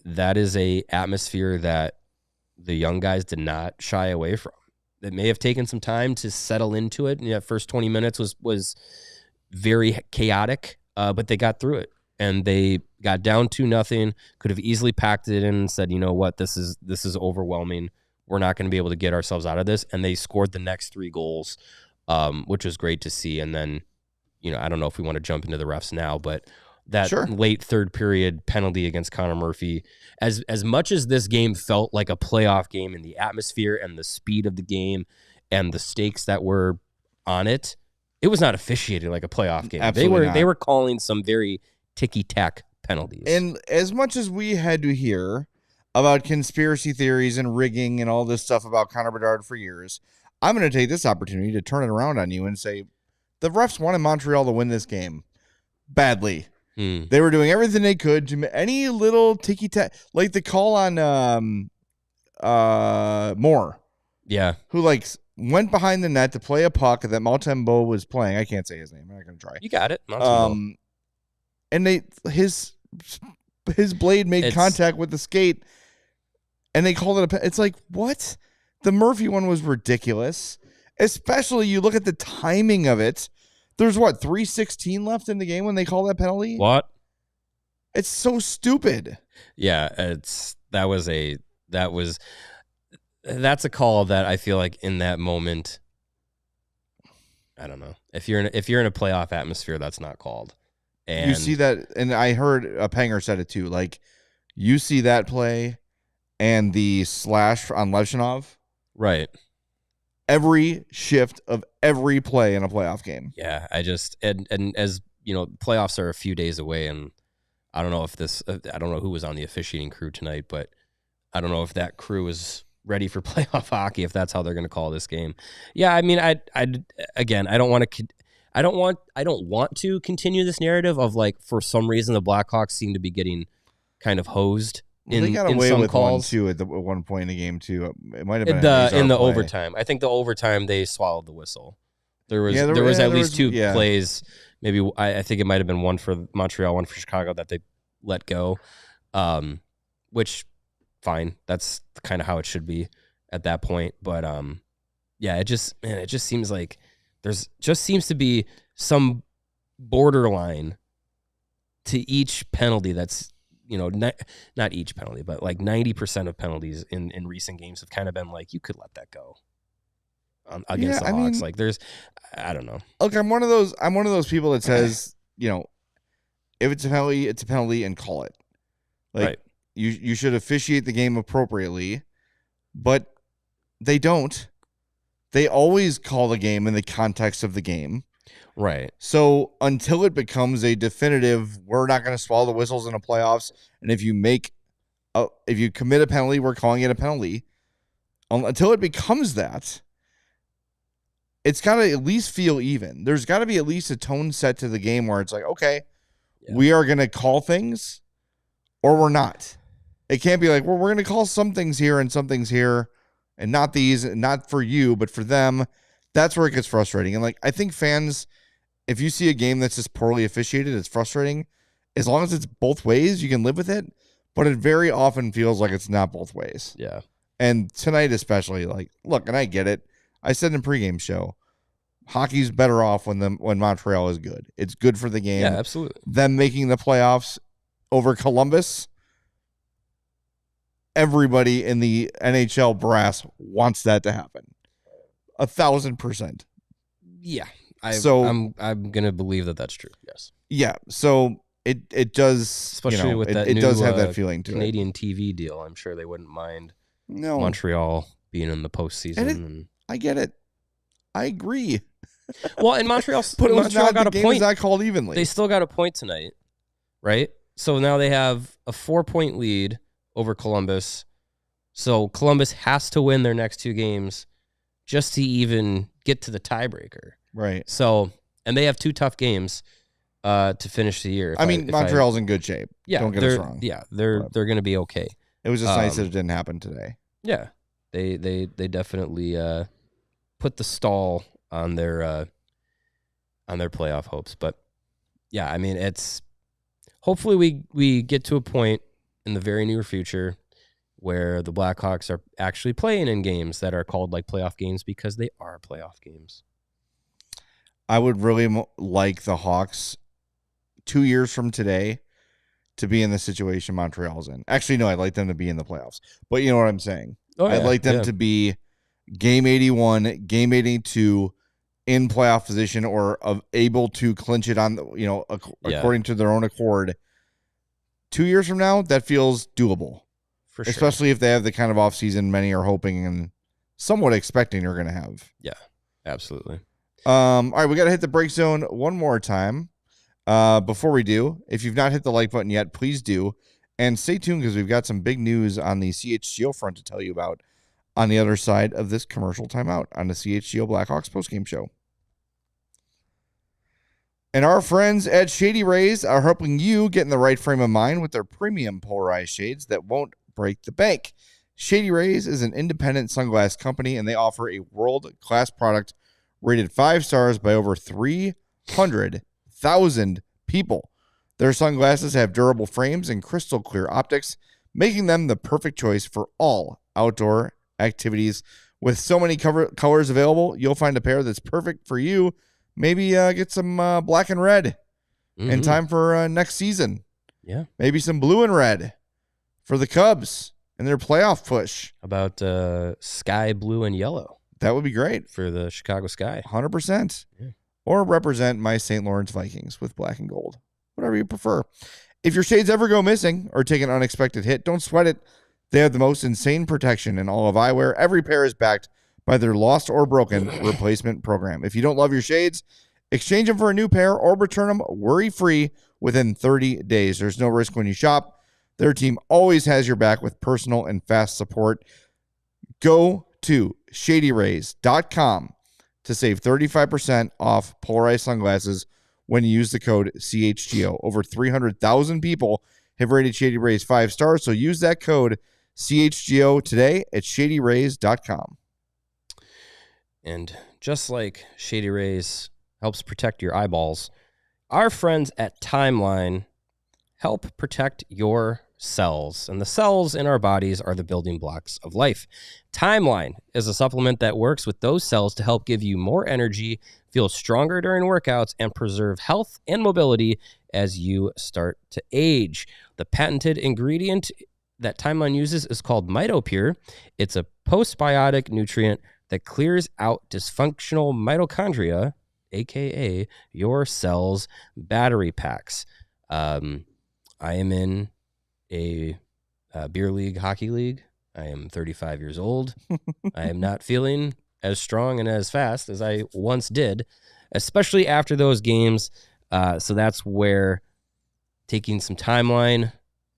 that is a atmosphere that the young guys did not shy away from. It may have taken some time to settle into it. And that first 20 minutes was very chaotic, but they got through it. And they got down 2-0, could have easily packed it in and said, you know what, this is overwhelming. We're not going to be able to get ourselves out of this. And they scored the next 3 goals, which was great to see. And then, I don't know if we want to jump into the refs now, but that Sure. late third period penalty against Connor Murphy. As much as this game felt like a playoff game in the atmosphere and the speed of the game and the stakes that were on it, it was not officiated like a playoff game. Absolutely They not. were calling some very ticky-tack penalties. And as much as we had to hear about conspiracy theories and rigging and all this stuff about Connor Bedard for years, I'm going to take this opportunity to turn it around on you and say the refs wanted Montreal to win this game badly. They were doing everything they could to any little ticky-tack, like the call on Moore. Yeah. Who went behind the net to play a puck that Montembeault was playing. I can't say his name. I'm not going to try. You got it. Montembeault. And his blade made contact with the skate, and they called it it's like, what? The Murphy one was ridiculous. Especially you look at the timing of it. There's 3:16 left in the game when they call that penalty? What? It's so stupid. Yeah, that's a call that I feel like in that moment, I don't know. If you're in a playoff atmosphere, that's not called. And you see that, and I heard Panger said it too. Like, you see that play and the slash on Levshunov. Right. Every shift of every play in a playoff game. Yeah, and as you know, playoffs are a few days away, and I don't know if I don't know who was on the officiating crew tonight, but I don't know if that crew is ready for playoff hockey, if that's how they're going to call this game. Yeah, I mean, I don't want to continue this narrative of for some reason the Blackhawks seem to be getting kind of hosed. They got away some with calls. one too at one point in the game too. It might have been in the overtime. I think the overtime they swallowed the whistle. There was at least two plays. Maybe I think it might have been one for Montreal, one for Chicago that they let go. Which fine. That's kind of how it should be at that point. But it just seems like there's just seems to be some borderline to each penalty that's. Not each penalty, but 90% of penalties in recent games have kind of been you could let that go against the Hawks. There's, I don't know. Look, I'm one of those people that says, if it's a penalty, it's a penalty, and call it. Right. You should officiate the game appropriately, but they don't. They always call the game in the context of the game. Right. So until it becomes a definitive, we're not going to swallow the whistles in the playoffs. And if you commit a penalty, we're calling it a penalty. Until it becomes that, it's got to at least feel even. There's got to be at least a tone set to the game where it's okay, we are going to call things or we're not. It can't be we're going to call some things here and some things here and not these, not for you, but for them. That's where it gets frustrating. And I think fans, if you see a game that's just poorly officiated, it's frustrating. As long as it's both ways, you can live with it. But it very often feels like it's not both ways. Yeah. And tonight especially, look, and I get it. I said in pregame show, hockey's better off when Montreal is good. It's good for the game. Yeah, absolutely. Them making the playoffs over Columbus, everybody in the NHL brass wants that to happen. 1,000%. Yeah. I'm gonna believe that that's true. Yes. Yeah. So it does, especially with that it new, does have that feeling to Canadian TV deal. I'm sure they wouldn't mind No. Montreal being in the postseason. I get it. I agree. Well, and Montreal But Montreal got a game point. is not called evenly. They still got a point tonight, right? So now they have a 4-point lead over Columbus. So Columbus has to win their next two games just to even get to the tiebreaker. Right. So, and they have two tough games to finish the year. Montreal's in good shape. Yeah, Don't get us wrong. Yeah, they're going to be okay. It was just nice that it didn't happen today. Yeah, they definitely put the stall on their playoff hopes. But yeah, I mean, it's hopefully we get to a point in the very near future where the Blackhawks are actually playing in games that are called playoff games because they are playoff games. I would really like the Hawks 2 years from today to be in the situation Montreal's in. Actually, no, I'd like them to be in the playoffs. But you know what I'm saying? Oh, yeah, I'd like them to be game 81, game 82 in playoff position or able to clinch it on, according to their own accord. 2 years from now, that feels doable. For sure. Especially if they have the kind of offseason many are hoping and somewhat expecting they're going to have. Yeah, absolutely. All right, we got to hit the break zone one more time. Before we do, if you've not hit the like button yet, please do. And stay tuned because we've got some big news on the CHGO front to tell you about on the other side of this commercial timeout on the CHGO Blackhawks postgame show. And our friends at Shady Rays are helping you get in the right frame of mind with their premium polarized shades that won't break the bank. Shady Rays is an independent sunglass company, and they offer a world-class product rated 5 stars by over 300,000 people. Their sunglasses have durable frames and crystal clear optics, making them the perfect choice for all outdoor activities. With so many colors available, you'll find a pair that's perfect for you. Maybe get some black and red in time for next season. Yeah. Maybe some blue and red for the Cubs and their playoff push. How about sky blue and yellow? That would be great. For the Chicago Sky. 100%. Yeah. Or represent my St. Lawrence Vikings with black and gold. Whatever you prefer. If your shades ever go missing or take an unexpected hit, don't sweat it. They have the most insane protection in all of eyewear. Every pair is backed by their lost or broken replacement program. If you don't love your shades, exchange them for a new pair or return them worry-free within 30 days. There's no risk when you shop. Their team always has your back with personal and fast support. Go to shadyrays.com to save 35% off polarized sunglasses when you use the code CHGO. Over 300,000 people have rated Shady Rays 5 stars, so use that code CHGO today at shadyrays.com. And just like Shady Rays helps protect your eyeballs, our friends at Timeline help protect your cells. And the cells in our bodies are the building blocks of life. Timeline is a supplement that works with those cells to help give you more energy, feel stronger during workouts, and preserve health and mobility as you start to age. The patented ingredient that Timeline uses is called MitoPure. It's a postbiotic nutrient that clears out dysfunctional mitochondria, aka your cell's battery packs. I am in a beer league, hockey league. I am 35 years old. I am not feeling as strong and as fast as I once did, especially after those games. So that's where taking some Timeline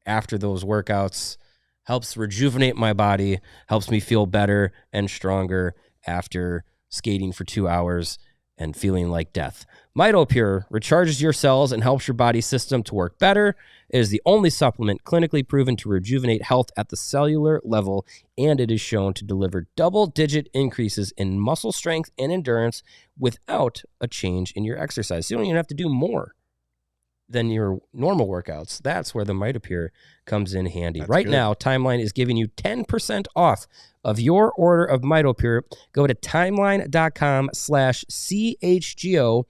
after those workouts helps rejuvenate my body, helps me feel better and stronger after skating for 2 hours and feeling like death. MitoPure recharges your cells and helps your body system to work better. It is the only supplement clinically proven to rejuvenate health at the cellular level, and it is shown to deliver double-digit increases in muscle strength and endurance without a change in your exercise. So you don't even have to do more than your normal workouts. That's where the MitoPure comes in handy. That's right good. Now, Timeline is giving you 10% off of your order of MitoPure. Go to timeline.com/CHGO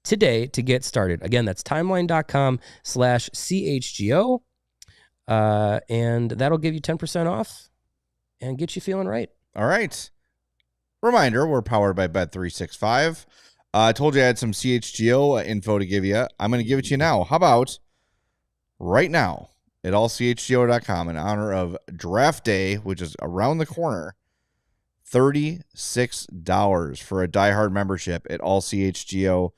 today to get started. Again, that's timeline.com/CHGO. And that'll give you 10% off and get you feeling right. All right. Reminder, we're powered by Bet365. I told you I had some CHGO info to give you. I'm going to give it to you now. How about right now at allchgo.com in honor of Draft Day, which is around the corner, $36 for a Diehard membership at allchgo.com.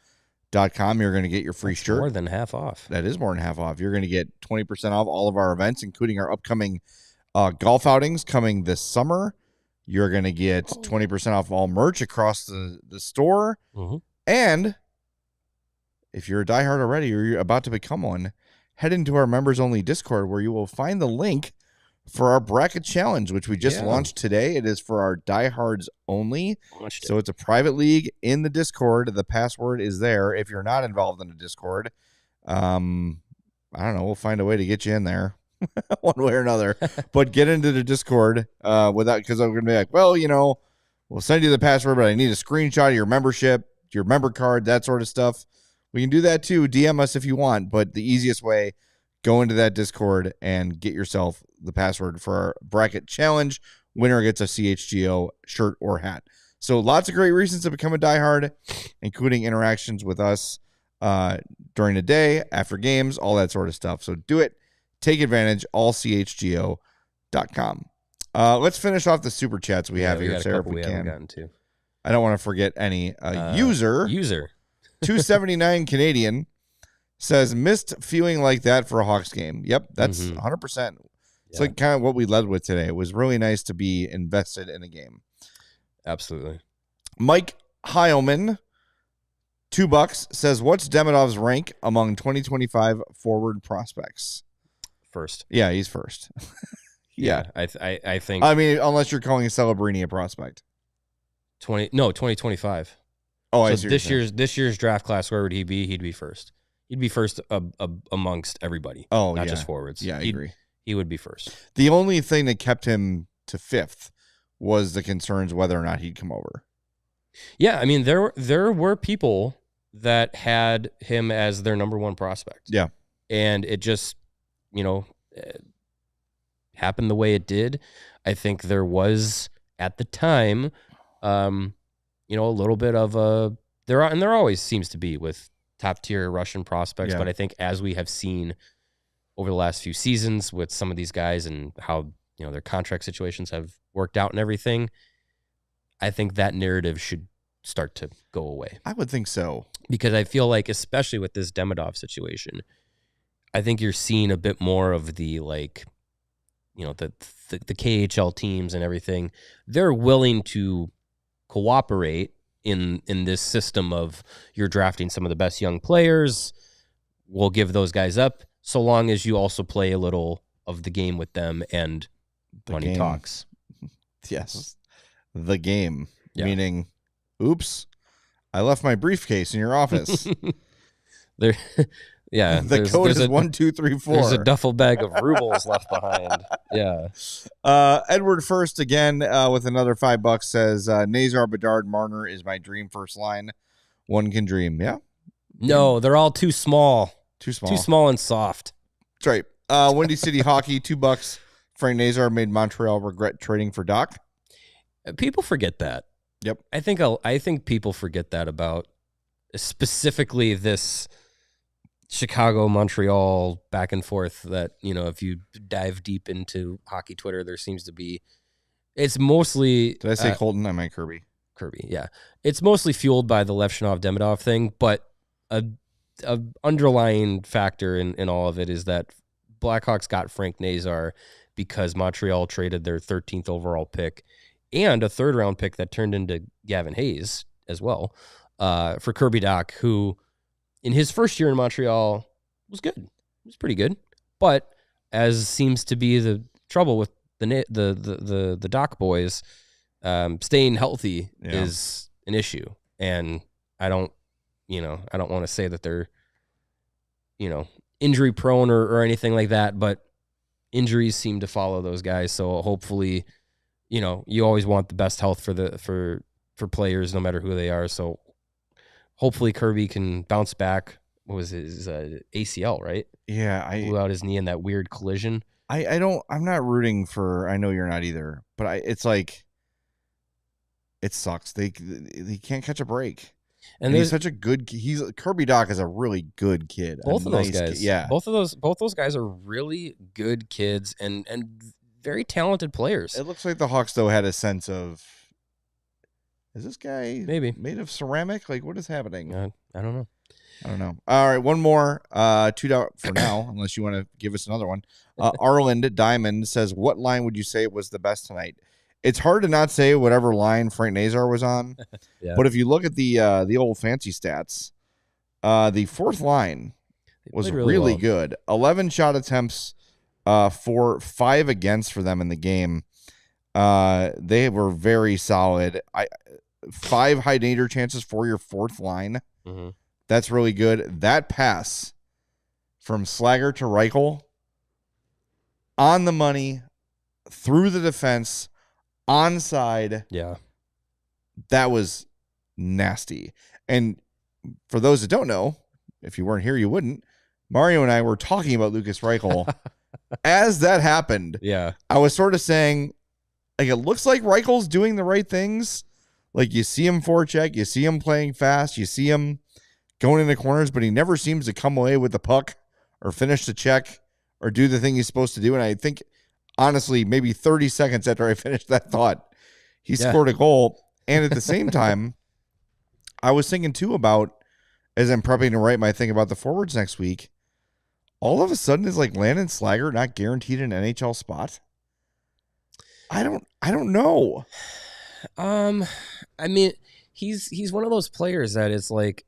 You're going to get your free shirt. More than half off. That is more than half off. You're going to get 20% off all of our events, including our upcoming golf outings coming this summer. You're going to get 20% off all merch across the store. Mm-hmm. And if you're a diehard already or you're about to become one, head into our members-only Discord where you will find the link for our bracket challenge, which we just launched today. It is for our diehards only. So it's a private league in the Discord. The password is there. If you're not involved in the Discord, I don't know. We'll find a way to get you in there. One way or another, but get into the Discord because I'm going to be like, well, we'll send you the password, but I need a screenshot of your membership, your member card, that sort of stuff. We can do that too. DM us if you want, but the easiest way, go into that Discord and get yourself the password for our bracket challenge. Winner gets a CHGO shirt or hat. So lots of great reasons to become a diehard, including interactions with us during the day, after games, all that sort of stuff. So do it. Take advantage. ALLCHGO.com. Let's finish off the super chats we have here, Sarah, if we can. Gotten to. I don't want to forget any. User 279 Canadian says, missed feeling like that for a Hawks game. Yep, that's 100%. It's like kind of what we led with today. It was really nice to be invested in a game. Absolutely. Mike Heilman, $2, says, what's Demidov's rank among 2025 forward prospects? First. Yeah, he's first. Yeah. I think. I mean, unless you're calling Celebrini a prospect. 2025. Oh, I see. This year's draft class, where would he be? He'd be first. He'd be first amongst everybody. Oh, not just forwards. Yeah, I agree. He would be first. The only thing that kept him to fifth was the concerns whether or not he'd come over. Yeah, I mean, there were people that had him as their number one prospect. Yeah. And it just, happened the way it did. I think there was, at the time, a little bit of there always seems to be with top-tier Russian prospects, but I think as we have seen over the last few seasons with some of these guys and how, their contract situations have worked out and everything, I think that narrative should start to go away. I would think so. Because I feel like, especially with this Demidov situation, I think you're seeing a bit more of the, the KHL teams and everything. They're willing to cooperate in this system of you're drafting some of the best young players. We'll give those guys up so long as you also play a little of the game with them and money talks. Yes. The game. Yeah. Meaning, oops, I left my briefcase in your office. Yeah. The code is 1234. There's a duffel bag of rubles left behind. Yeah. Edward First again with another $5 says, Nazar, Bedard, Marner is my dream first line. One can dream. Yeah. No, they're all too small. Too small and soft. That's right. Windy City Hockey, $2. Frank Nazar made Montreal regret trading for Doc. People forget that. Yep. I think people forget that about specifically this Chicago, Montreal back and forth that, if you dive deep into hockey Twitter, there seems to be, it's mostly. Did I say Colton? I meant Kirby. Kirby, yeah. It's mostly fueled by the Levshunov Demidov thing, but a underlying factor in all of it is that Blackhawks got Frank Nazar because Montreal traded their 13th overall pick and a third round pick that turned into Gavin Hayes as well for Kirby Dach, who in his first year in Montreal was good. It was pretty good. But as seems to be the trouble with the Doc boys, staying healthy is an issue. And I don't want to say that they're, injury prone or anything like that, but injuries seem to follow those guys. So hopefully, you always want the best health for players, no matter who they are. So hopefully Kirby can bounce back. What was his ACL, right? Yeah. Blew out his knee in that weird collision. I'm not rooting for, I know you're not either, but it's like, it sucks. They can't catch a break. And he's such a good. Kirby Dach is a really good kid. Both of those guys, kid. Yeah. Both those guys are really good kids and very talented players. It looks like the Hawks though had a sense of, is this guy maybe made of ceramic? Like, what is happening? I don't know. All right, one more. $2 for now, unless you want to give us another one. Arland Diamond says, "What line would you say was the best tonight?" It's hard to not say whatever line Frank Nazar was on, but if you look at the old fancy stats, the fourth line was really well. Good. 11 shot attempts for 5 against for them in the game. They were very solid. 5 high danger chances for your fourth line. Mm-hmm. That's really good. That pass from Slaggert to Reichel on the money, through the defense, onside. Yeah. That was nasty. And for those that don't know, if you weren't here, you wouldn't. Mario and I were talking about Lukas Reichel. As that happened, yeah, I was sort of saying, like, it looks like Reichel's doing the right things. Like, you see him forecheck, you see him playing fast, you see him going in the corners, but he never seems to come away with the puck or finish the check or do the thing he's supposed to do. And I think, honestly, maybe 30 seconds after I finished that thought, he scored a goal. And at the same time, I was thinking too about, as I'm prepping to write my thing about the forwards next week, all of a sudden is like Landon Slaggert not guaranteed an NHL spot? I don't know. I mean, he's one of those players that is like,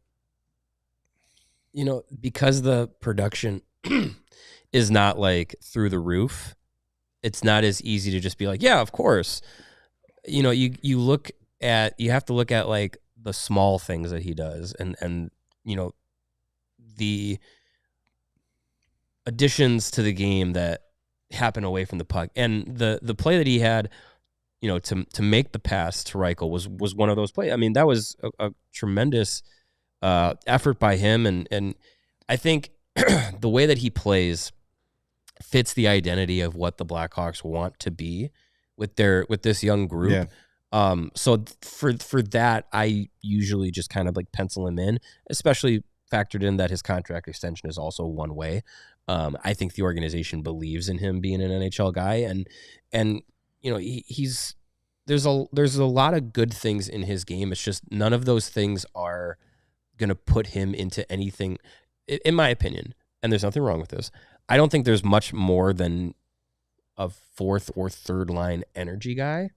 you know, because the production is not like through the roof, it's not as easy to just be like, yeah, of course. You know, you have to look at like the small things that he does and you know, the additions to the game that happen away from the puck. And the play that he had, you know, to make the pass to Reichel was one of those plays. I mean, that was a tremendous effort by him. And I think the way that he plays fits the identity of what the Blackhawks want to be with this young group. Yeah. So for that, I usually just kind of like pencil him in, especially factored in that his contract extension is also one way. I think the organization believes in him being an NHL guy, and you know, there's a lot of good things in his game. It's just none of those things are going to put him into anything, in my opinion. And there's nothing wrong with this. I don't think there's much more than a fourth or third line energy guy,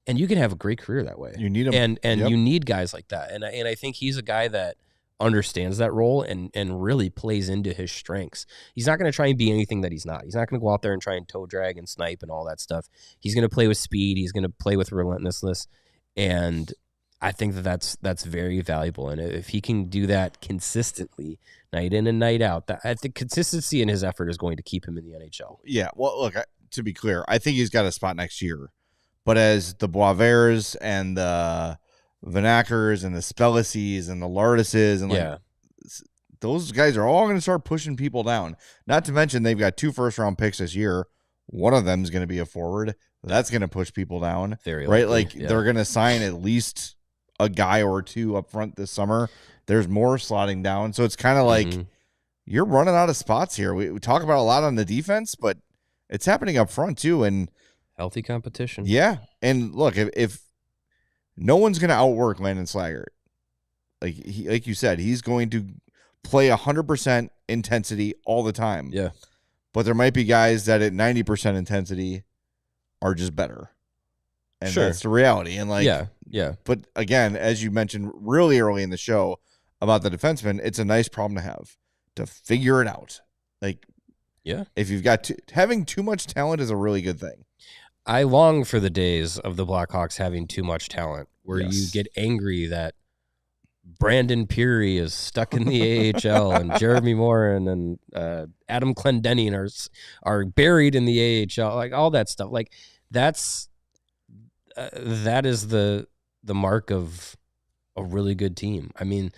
and you can have a great career that way. You need him, and you need guys like that. And I think he's a guy that understands that role and really plays into his strengths. He's not going to try and be anything that he's not. He's not going to go out there and try and toe drag and snipe and all that stuff. He's going to play with speed. He's going to play with relentlessness. And I think that's very valuable. And if he can do that consistently, night in and night out, I think consistency in his effort is going to keep him in the NHL. Yeah. Well, look, to be clear, I think he's got a spot next year. But as the Boisverts and the Vanakers and the Spelices and the Lardises and those guys are all going to start pushing people down. Not to mention they've got 2 first-round picks this year. One of them is going to be a forward. That's going to push people down, right? Like they're going to sign at least a guy or 2 up front this summer. There's more slotting down, so it's kind of like you're running out of spots here. We talk about a lot on the defense, but it's happening up front too, and healthy competition. Yeah, and look, if no one's going to outwork Landon Slaggert. Like you said, he's going to play 100% intensity all the time. Yeah. But there might be guys that at 90% intensity are just better. And that's the reality. And yeah. But again, as you mentioned really early in the show about the defenseman, it's a nice problem to have, to figure it out. Like, yeah, if you've got having too much talent is a really good thing. I long for the days of the Blackhawks having too much talent where you get angry that Brandon Peary is stuck in the AHL and Jeremy Morin and Adam Clendenning are buried in the AHL, like all that stuff. Like that is the mark of a really good team. I mean,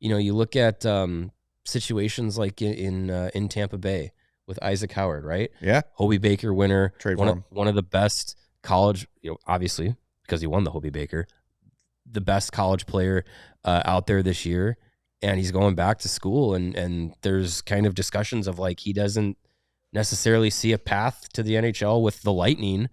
you know, you look at situations like in Tampa Bay with Isaac Howard, right? Yeah. Hobey Baker winner. One of the best college, you know, obviously because he won the Hobey Baker, the best college player out there this year. And he's going back to school and there's kind of discussions of like, he doesn't necessarily see a path to the NHL with the Lightning.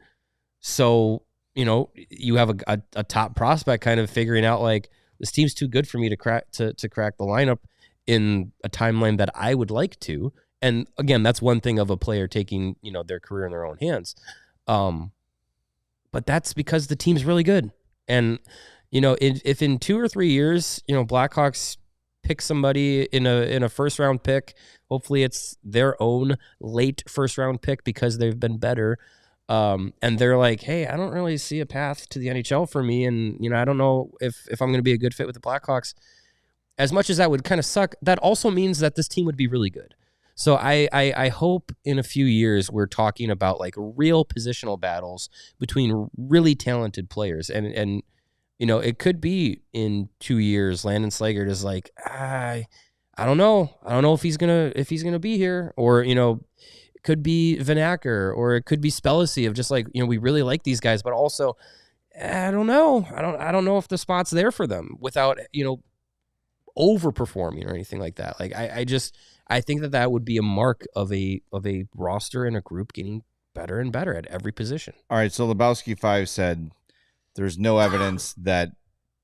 So, you know, you have a top prospect kind of figuring out like, this team's too good for me to crack the lineup in a timeline that I would like to. And again, that's one thing of a player taking, you know, their career in their own hands. But that's because the team's really good. And, you know, if in 2 or 3 years, you know, Blackhawks pick somebody in a first round pick, hopefully it's their own late first round pick because they've been better. And they're like, hey, I don't really see a path to the NHL for me. And, you know, I don't know if I'm going to be a good fit with the Blackhawks. As much as that would kind of suck, that also means that this team would be really good. So I hope in a few years we're talking about like real positional battles between really talented players. And you know, it could be in 2 years, Landon Slaggert is like, I don't know. I don't know if he's gonna be here. Or, you know, could be Vanacker, or it could be Spelicy of just like, you know, we really like these guys, but also I don't know. I don't know if the spot's there for them without, overperforming or anything like that. Like I think that would be a mark of a roster and a group getting better and better at every position. All right, so Lebowski 5 said there's no evidence that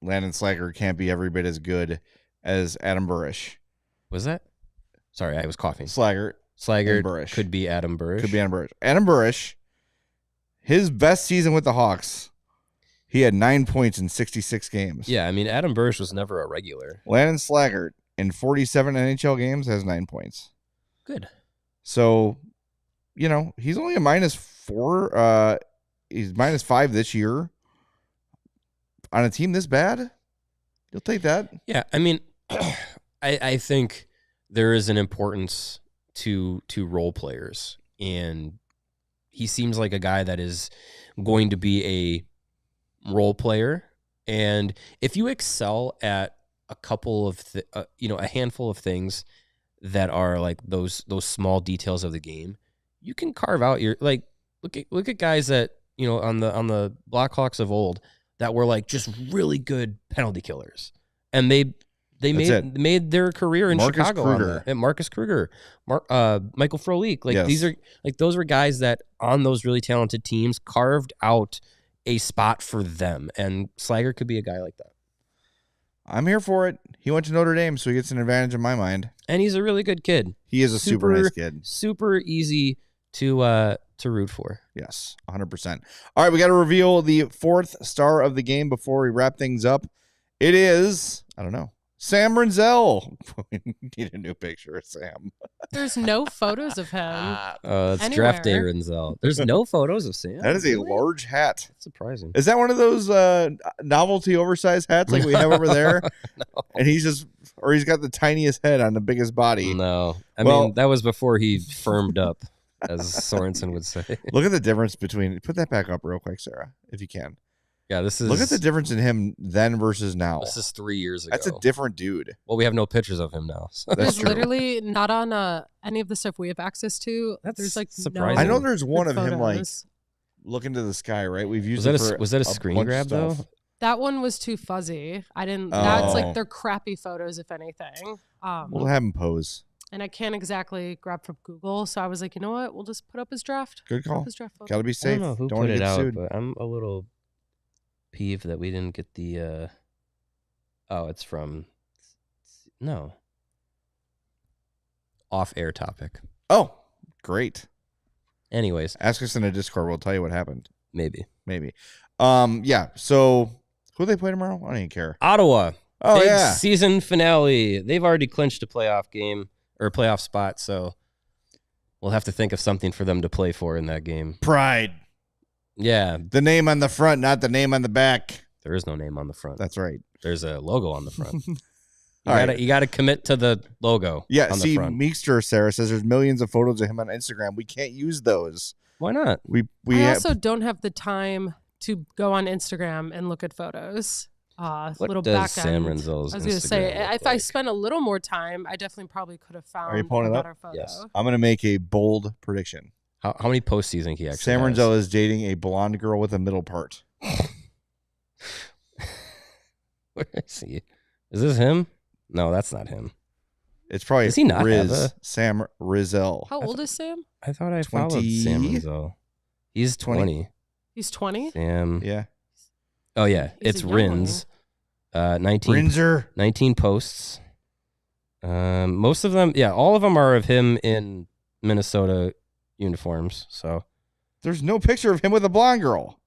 Landon Slaggert can't be every bit as good as Adam Burish. Was that? Sorry, I was coughing. Slaggert could be Adam Burish. Could be Adam Burish. Adam Burish, his best season with the Hawks, he had 9 points in 66 games. Yeah, I mean, Adam Burish was never a regular. Landon Slaggert, in 47 NHL games, has 9 points. Good. So, he's only a -4. He's -5 this year. On a team this bad, you'll take that. Yeah, I mean, I think there is an importance to role players, and he seems like a guy that is going to be a role player. And if you excel at a couple of a handful of things that are like those small details of the game, you can carve out your look at guys that on the Blackhawks of old that were like just really good penalty killers, and they made their career in Chicago on that. And Marcus Kruger, Michael Frolik, yes. These are those were guys that on those really talented teams carved out a spot for them, and Slaggert could be a guy like that. I'm here for it. He went to Notre Dame, so he gets an advantage in my mind. And he's a really good kid. He is a super nice kid. Super easy to root for. Yes, 100%. All right, we got to reveal the 4th star of the game before we wrap things up. It is, I don't know, Sam Renzel. We need a new picture of Sam. There's no photos of him. It's draft day, Renzel. There's no photos of Sam. That is a large hat. That's surprising. Is that one of those novelty oversized hats like we have over there? No. And he's got the tiniest head on the biggest body. No. I mean, that was before he firmed up, as Sorensen would say. Look at the difference between, put that back up real quick, Sarah, if you can. Yeah, look at the difference in him then versus now. This is 3 years ago. That's a different dude. Well, we have no pictures of him now. So. There's literally not on any of the stuff we have access to. There's like surprising. I know there's one of photos. him like looking to the sky, right? We've used was that a screen grab though? That one was too fuzzy. I didn't. That's like they're crappy photos, if anything. We'll have him pose. And I can't exactly grab from Google, so I was like, you know what? We'll just put up his draft. Good call. Got to be safe. I don't know who put it out, but I'm a little peeved that we didn't get the. It's from off-air topic. Oh, great. Anyways, ask us in a Discord. We'll tell you what happened. Maybe. Yeah. So who they play tomorrow? I don't even care. Ottawa. Oh, Big yeah. Season finale. They've already clinched a playoff game or a playoff spot, so we'll have to think of something for them to play for in that game. Pride. Yeah. The name on the front, not the name on the back. There is no name on the front. That's right. There's a logo on the front. You got to commit to the logo. Yeah, on the front. Meekster Sarah says there's millions of photos of him on Instagram. We can't use those. Why not? I also don't have the time to go on Instagram and look at photos. What little does back Sam end. Renzel's I was going to say, if I spent a little more time, I definitely probably could have found a better photo. Yes. I'm going to make a bold prediction. How many posts do you think he actually Sam has? Renzel is dating a blonde girl with a middle part. Where is he? Is this him? No, that's not him. It's probably Does he not have Sam Renzel. How old is Sam? I thought I followed Sam Renzel. He's 20. He's 20? Sam. Yeah. Oh, yeah. It's Rins. 19 posts. Most of them, all of them are of him in Minnesota uniforms. So there's no picture of him with a blonde girl.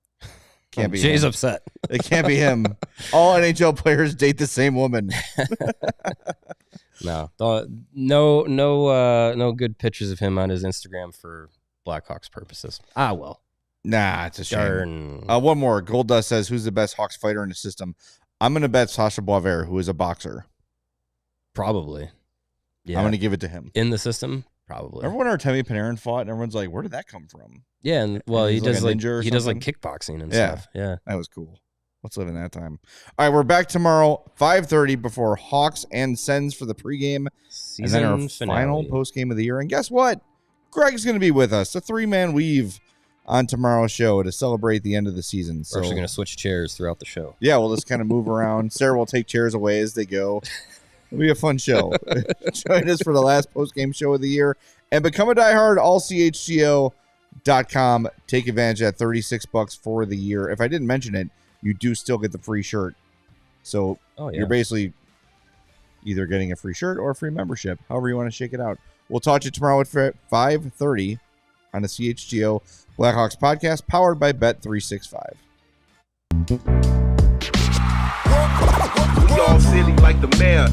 Can't be Jay's him. upset. It can't be him. All NHL players date the same woman. No good pictures of him on his Instagram for Blackhawks purposes. Well. Nah, it's a shame. Darn. One more. Gold Dust says, who's the best Hawks fighter in the system? I'm going to bet Sasha Boisvert, who is a boxer. Probably. Yeah. I'm going to give it to him. In the system? Probably. Remember when Artemi Panarin fought and everyone's like, where did that come from? Yeah, and well, he does like something? kickboxing and stuff. Yeah. That was cool. Let's live in that time. All right, we're back tomorrow, 5:30 before Hawks and Sens for the pregame. And then our final postgame of the year. And guess what? Greg's going to be with us. A 3-man weave on tomorrow's show to celebrate the end of the season. So We're actually going to switch chairs throughout the show. yeah, we'll just kind of move around. Sarah will take chairs away as they go. It'll be a fun show. Join us for the last post-game show of the year and become a diehard. ALLCHGO.com. Take advantage of that $36 for the year. If I didn't mention it, you do still get the free shirt. So you're basically either getting a free shirt or a free membership, however you want to shake it out. We'll talk to you tomorrow at 5:30 on the CHGO Blackhawks podcast, powered by Bet365. We all silly like the mayor.